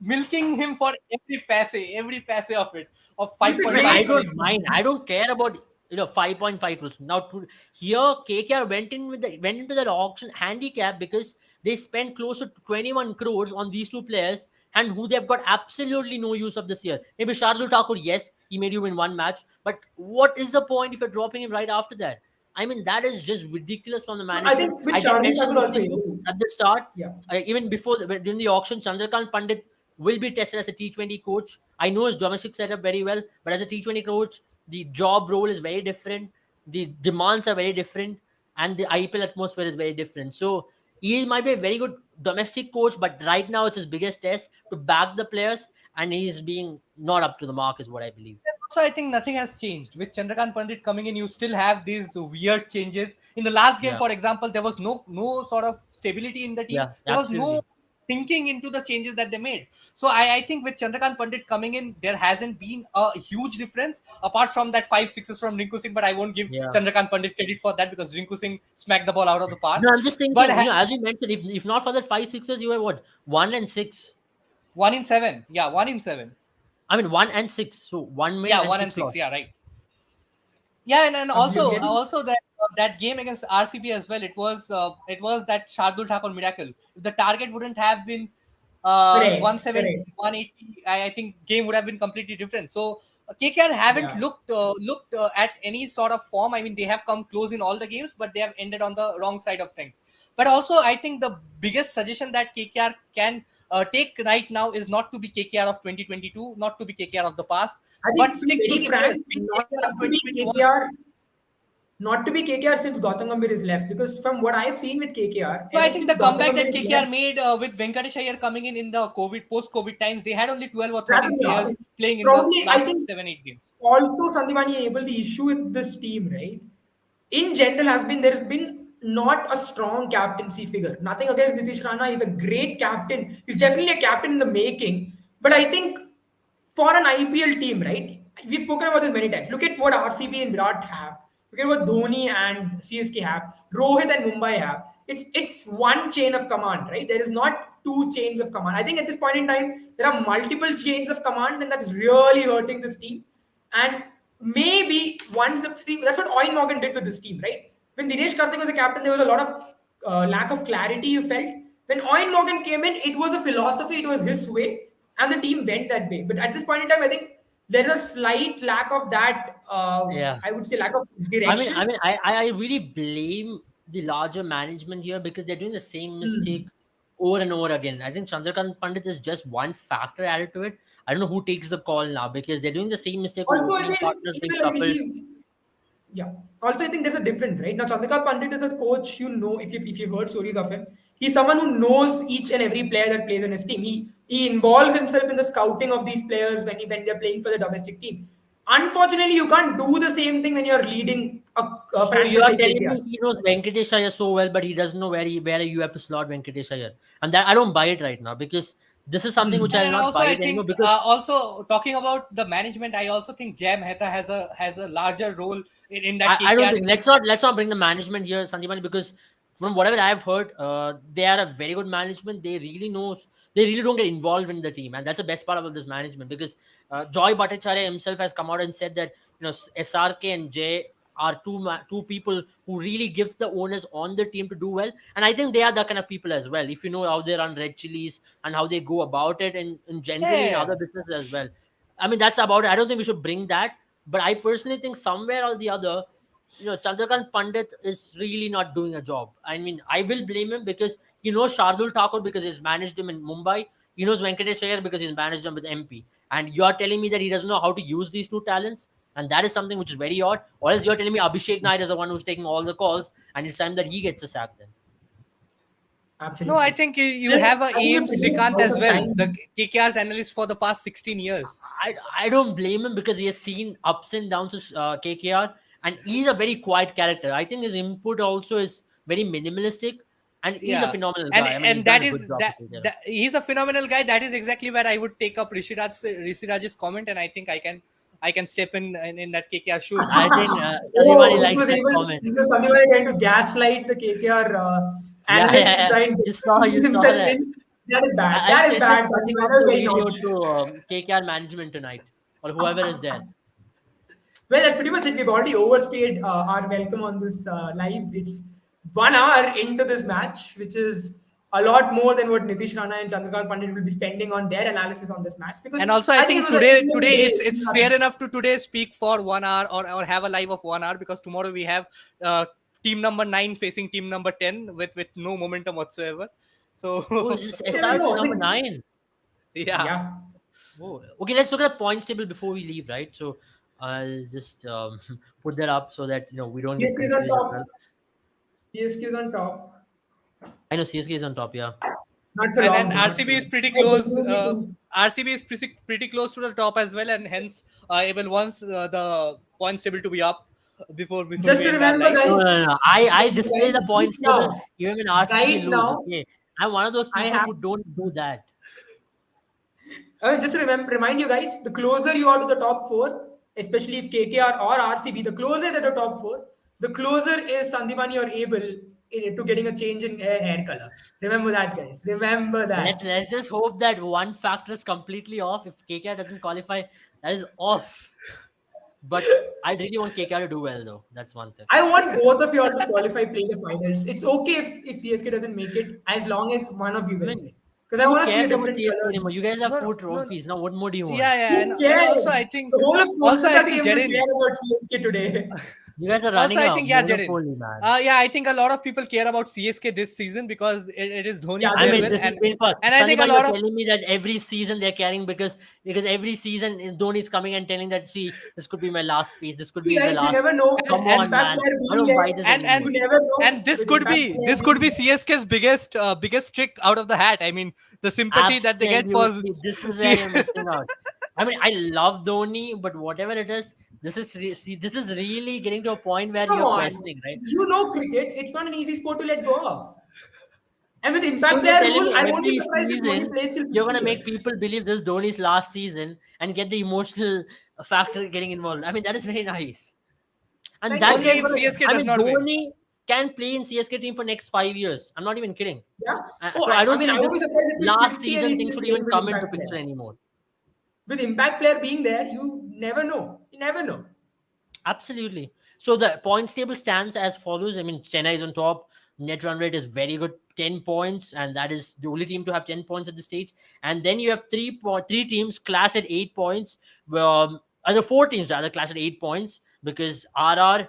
milking him for every passe of it, of He's a No, 5.5 I great. crores. don't mind. I don't care about 5.5 crores. Now here KKR went into that auction handicap because they spent close to 21 crores on these two players and who they've got absolutely no use of this year. Maybe Shardul Thakur, yes, he made you win one match, but what is the point if you're dropping him right after that? I mean, that is just ridiculous from the I management. think with I did Shardul mention Thakur this also, to you at the start, yeah. even before during the auction. Chandrakant Pandit will be tested as a T20 coach. I know his domestic setup very well, but as a T20 coach, the job role is very different. The demands are very different, and the IPL atmosphere is very different. So he might be a very good domestic coach, but right now it's his biggest test to back the players, and he's being not up to the mark, is what I believe. So I think nothing has changed. With Chandrakant Pandit coming in, you still have these weird changes. In the last game, Yeah, for example, there was no sort of stability in the team. yeah, There was no absolutely. thinking into the changes that they made. So I think with Chandrakant Pandit coming in, there hasn't been a huge difference apart from that 5 6s from Rinku Singh. But I won't give Yeah. Chandrakant Pandit credit for that because Rinku Singh smacked the ball out of the park. No, I'm just But thinking, as we mentioned, if not for that 5 6s, you were what 1 and 6. 1 in 7, yeah, 1 in 7, I mean 1 and 6. So one win yeah, and 1 and 6, six. yeah, right. Yeah, and also Absolutely. that game against RCB as well. It was that Shardul Thakur miracle. If the target wouldn't have been Correct, 170, correct. 180, I think game would have been completely different. So KKR haven't Yeah. looked at any sort of form. I mean, they have come close in all the games, but they have ended on the wrong side of things. But also, I think the biggest suggestion that KKR can take right now is not to be KKR of 2022, not to be KKR of the past, I but think to be stick to very be frank, be not KKR of to be 2021. KKR. not to be KKR since Gautam Gambhir is left. Because from what I've seen with KKR, No, I ever think since the Gautam comeback Gambhir that is KKR left, made with Venkatesh Iyer coming in the post-COVID times, they had only 12 or rather 13 yeah, players playing in the probably I last think 7-8 games. also Sandipani able the issue with this team, right? In general, has been not a strong captaincy figure. Nothing against Nitish Rana, he's a great captain. He's definitely a captain in the making. But I think for an IPL team, right? We've spoken about this many times. Look at what RCB and Virat have. Look at what Dhoni and CSK have. Rohit and Mumbai have. It's one chain of command, right? There is not two chains of command. I think at this point in time, there are multiple chains of command, and that's really hurting this team. And maybe once that's what Owen Morgan did with this team, right? When Dinesh Karthik was a captain, there was a lot of lack of clarity you felt. When Owen Morgan came in, it was a philosophy, it was his way, and the team went that way. But at this point in time, I think there's a slight lack of that. Yeah. I would say lack of I mean, I direction. mean, I really blame the larger management here because they're doing the same mistake Hmm. over and over again. I think Chandrakant Pandit is just one factor added to it. I don't know who takes the call now because they're doing the same mistake of Also, I opening think partners in being the like shuffled. he's yeah. Also, I think there's a difference, right? Now, Chandrakant Pandit is a coach. You know, if you've heard stories of him, he's someone who knows each and every player that plays in his team. He involves himself in the scouting of these players when they're playing for the domestic team. Unfortunately, you can't do the same thing when you're leading a So you franchise are like telling KKR. me he knows Venkatesh Iyer so well, but he doesn't know where you have to slot Venkatesh Iyer, and that I don't buy it right now because this is something which Hmm. I'll And not also, buy I it anymore think because also talking about the management, I also think Jay Mehta has a larger role in that I don't KKR think team. let's not bring the management here, Sandipani, because from whatever I've heard, they are a very good management. They really don't get involved in the team, and that's the best part about this management because Joy Bhattacharya himself has come out and said that SRK and Jay are two people who really give the owners on the team to do well, and I think they are the kind of people as well. If you know how they run Red Chilies and how they go about it, and generally in Yeah, other businesses as well. I mean, that's about it. I don't think we should bring that, but I personally think somewhere or the other, Chandrakant Pandit is really not doing a job. I mean, I will blame him because he knows Shardul Thakur because he's managed him in Mumbai. He knows Venkatesh Iyer because he's managed him with MP. And you are telling me that he doesn't know how to use these two talents? And that is something which is very odd. Or else you're telling me Abhishek Nair is the one who's taking all the calls and it's time that he gets a sack then. no, I Absolutely. think you Well, have a I think aim we're pretty Srikant out as of well, the time. KKR's analyst for the past 16 years. I don't blame him because he has seen ups and downs of KKR, and he's a very quiet character. I think his input also is very minimalistic, and he's a Yeah, phenomenal and guy. I mean, he's and done that a good is job for that, KKR. that he's a phenomenal guy. That is exactly where I would take up Rishiraj's comment, and I think I can step in that KKR shoes. I think Oh, Sadhimani likes that comment. this was Sandeep trying to gaslight the KKR Yeah, analyst yeah, to yeah. try and You ease saw himself that. in. That is bad. I'll That is send the bad, splitting Sandeep. of That was the very video naughty. to KKR management tonight, or whoever is there. Well, that's pretty much it. We've already overstayed our welcome on this live. It's 1 hour into this match, which is a lot more than what Nitish Rana and Chandrakant Pandit will be spending on their analysis on this match. Because And also, I I think it think was an today even it's day. fair enough to today speak for 1 hour or have a live of 1 hour, because tomorrow we have team number 9 facing team number 10 with no momentum whatsoever. Oh, So is this I don't SR's know. I number mean, 9? yeah. yeah. Oh, okay. Let's look at the points table before we leave, right? So I'll just put that up so that we don't get CSK is on confused as top. well. CSK is on top. I know CSK is on top. Yeah, Not for And then long, though. Not for RCB is long. pretty I close. genuinely think. RCB is pretty close to the top as well, and hence able once the points table to be up before Just we to end our remember, live. no, guys. no, no. Just to I remember, display guys. the points table even when RCB Right lose. now, Okay, I'm one of those I people have. who don't do that. I mean, just to remind you guys, the closer you are to the top four, especially if KKR or RCB, the closer to the top four, the closer is Sandipani or able to getting a change in hair color. Remember that, guys. Remember that. Let's just hope that one factor is completely off. If KKR doesn't qualify, that is off. But I really want KKR to do well, though. That's one thing. I want both of you all to qualify, play the finals. It's okay if CSK doesn't make it, as long as one of you I guys mean, win. Because I who want to see a cares about different CSK color. anymore? You guys have No, no, 4 trophies. Now, what more do you want? yeah, yeah, Who and also cares? I The think whole of also I Kolkata think came to Jarin care about CSK today. You guys are Also, running I a think, yeah, Jaden. monopoly, man. Yeah, I think a lot of people care about CSK this season because it is Yeah, Dhoni's I they mean, farewell, do. this has been fun. and I think a Sandeep, you're lot of telling me that every season they're carrying because every season Dhoni's coming and telling that, see, this could be my last phase. This could See, be the guys, you last. never know. and Come With and on, impact man. player I being don't there, buy this and you anymore. never know. and this With could impact be player this could being be there. CSK's biggest trick out of the hat. I mean, the sympathy that they get for Absolutely. This is where see, you're missing out. I mean, I love Dhoni, but whatever it is, see, this is really getting to a point where Come you're on. questioning, right? You know cricket. It's not an easy sport to let go of. And with So impact you're player telling rule, me I won't be every surprised if Dhoni season plays till you're 50 gonna make years. people believe this is Dhoni's last season and get the emotional factor getting involved. I mean, that is very nice. And Like, it's that only just if means, gonna. CSK I does mean, not win. Dhoni can play in CSK team for next 5 years. I'm not even kidding. Yeah. Oh, So I I don't mean, I think won't this be surprised if he's last 50 and season he's thing still should playing even with come into impact picture player. anymore. With impact player being there, you never know. You never know. Absolutely. So the points table stands as follows. I mean, Chennai is on top. Net run rate is very good, 10 points, and that is the only team to have 10 points at this stage. And then you have three teams class at 8 points. Other four teams rather class at 8 points because RR,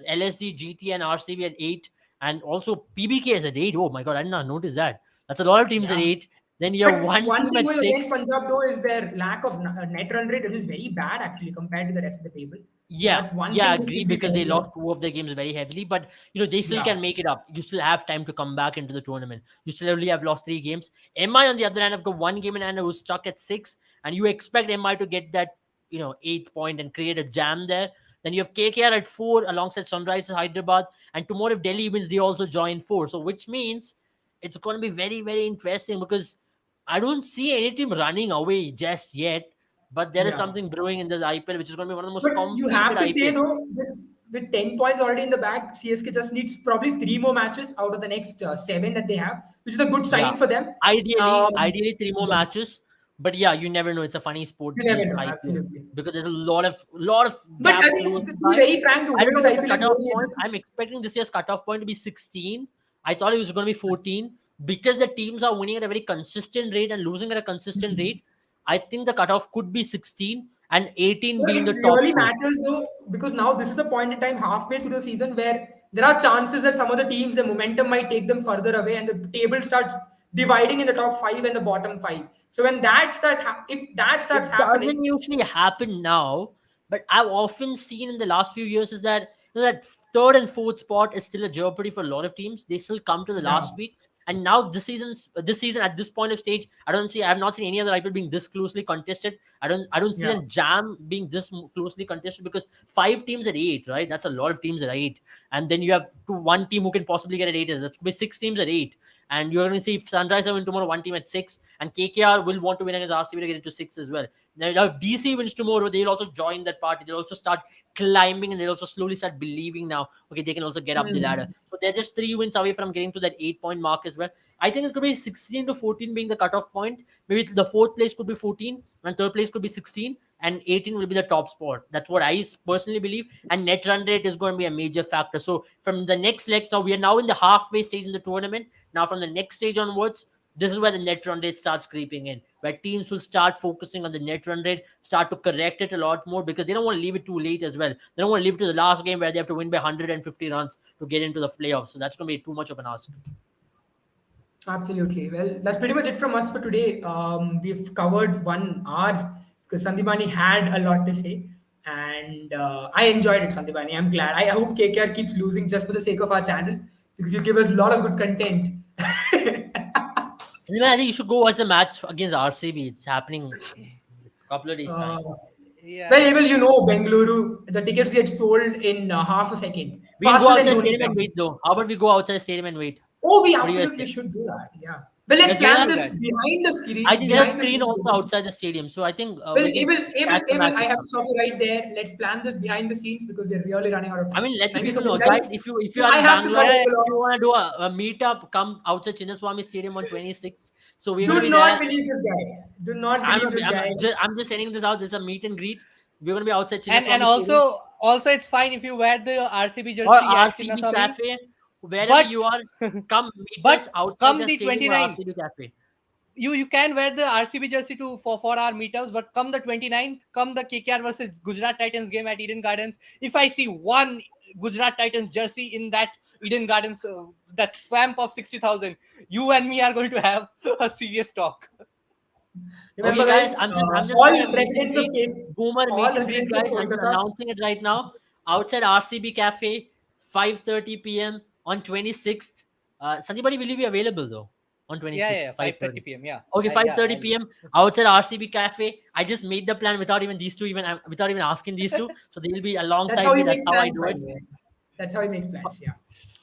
LSD, GT, and RCB at 8, and also PBK is at 8. Oh my god, I did not notice that. That's a lot of teams at Yeah. 8. Then you have But one one team thing at going against 6. Punjab though is their lack of net run rate. It is very bad actually compared to the rest of the table. So Yeah, that's one yeah, I thing which agree should be because they pointed lost out. two of their games very heavily, but they still Yeah. can make it up. You still have time to come back into the tournament. You still only have lost 3 games. MI on the other hand have got one game in hand who's stuck at 6, and you expect MI to get that 8 point and create a jam there. Then you have KKR at 4 alongside Sunrisers Hyderabad, and tomorrow if Delhi wins, they also join 4. So which means it's going to be very very interesting because I don't see any team running away just yet. But there is Yeah. something brewing in this IPL, which is going to be one of the most But you competed have to say IPL. though, with 10 points already in the bag, CSK just needs probably three more matches out of the next seven that they have, which is a good Yeah, sign for them. ideally three more Yeah, matches, but yeah, you never know. It's a funny sport, you never this know, IPL, absolutely. because there's a lot of But I gaps think, close to be by. very frank, the I way don't know this what the IPL is cutoff going, point. I'm expecting this year's cutoff point to be 16. I thought it was going to be 14 because the teams are winning at a very consistent rate and losing at a consistent rate. I think the cutoff could be 16 and 18 well, being it the top really four. matters though, because now this is the point in time halfway through the season where there are chances that some of the teams, the momentum might take them further away, and the table starts dividing in the top five and the bottom five. So when if that starts It happening, doesn't usually happen now, but I've often seen in the last few years is that that third and fourth spot is still a jeopardy for a lot of teams. They still come to the yeah, last week, and now this season at this point of stage, I have not seen any other IPL being this closely contested. I don't see yeah. a jam being this closely contested because 5 teams at 8, right? That's a lot of teams at 8, and then you have one team who can possibly get at 8. That's be 6 teams at 8. And you're going to see if Sunrisers win tomorrow, one team at 6, and KKR will want to win against RCB to get into 6 as well. Now, if DC wins tomorrow, they'll also join that party. They'll also start climbing and they'll also slowly start believing now, okay, they can also get up the ladder. Hmm. So they're just 3 wins away from getting to that 8 point mark as well. I think it could be 16 to 14 being the cutoff point. Maybe the fourth place could be 14 and third place could be 16 and 18 will be the top spot. That's what I personally believe. And net run rate is going to be a major factor. So from the next legs, now we are now in the halfway stage in the tournament. Now from the next stage onwards, this is where the net run rate starts creeping in, where teams will start focusing on the net run rate, start to correct it a lot more because they don't want to leave it too late as well. They don't want to leave it to the last game where they have to win by 150 runs to get into the playoffs. So that's going to be too much of an ask. Absolutely. Well, that's pretty much it from us for today. We've covered 1 hour because Sandipani had a lot to say. And I enjoyed it, Sandipani. I'm glad. I hope KKR keeps losing just for the sake of our channel because you give us a lot of good content. So I think you should go watch the match against RCB. It's happening in a couple of days' uh, time. well, yeah. Abel, Bengaluru, the tickets get sold in half a second, We'll go faster than outside Dhoni stadium and signing. wait though. How about we go outside stadium and wait? Oh, we What do you guys absolutely think? should do that. Yeah. Well, let's Let's do Let's plan that. do this that. behind the I screen. think there's a Behind the screen also scenes. outside the stadium, so I think Well, we can catch the match I from have now. to stop you right there. Let's plan this behind the scenes because we're really running out of I time. mean, let the Thank you so people much, know, guys. guys. If you are I in have to cut Bangalore, Yeah, Abel if off. you want to do a meetup, come outside Chinnaswamy Stadium on 26th. So we're gonna Do be there. not believe this guy. Do not I'm believe a, this guy. I'm just sending this out. There's a meet and greet. We're gonna be outside and Chinnaswamy Stadium also it's fine if you wear the RCB or jersey at RCB Chinnaswamy, Cafe, wherever but you are. Come meet us but outside come the the stadium or 29th, RCB Cafe. you can wear the RCB jersey to for our meetups, but come the 29th, come the KKR versus Gujarat Titans game at Eden Gardens. If I see one Gujarat Titans jersey in that Eden Gardens, that swamp of 60,000, you and me are going to have a serious talk. Remember, Okay, guys, guys, I'm just all doing a meet and residents of greet. Boomer all meet and greet, residents of guys. I'm just Kolkata. announcing it right now. Outside RCB Cafe, 5:30 p.m. on 26th. Sanjay, will you be available though on Yeah, 26th, 5:30 5:30? p.m. Yeah, Okay, yeah, 5:30 p.m. outside RCB Cafe. I just made the plan without even these two, without even asking these two. So they'll be That's alongside how me. he That's makes how I plans, do by it. the way. That's how he makes plans. Yeah.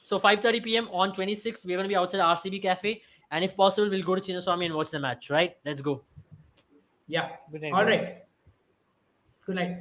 So 5:30 p.m. on 26th, we're gonna be outside RCB Cafe, and if possible, we'll go to Chinnaswamy and watch the match. Right? Let's go. Yeah. good night, All guys. right. Good night.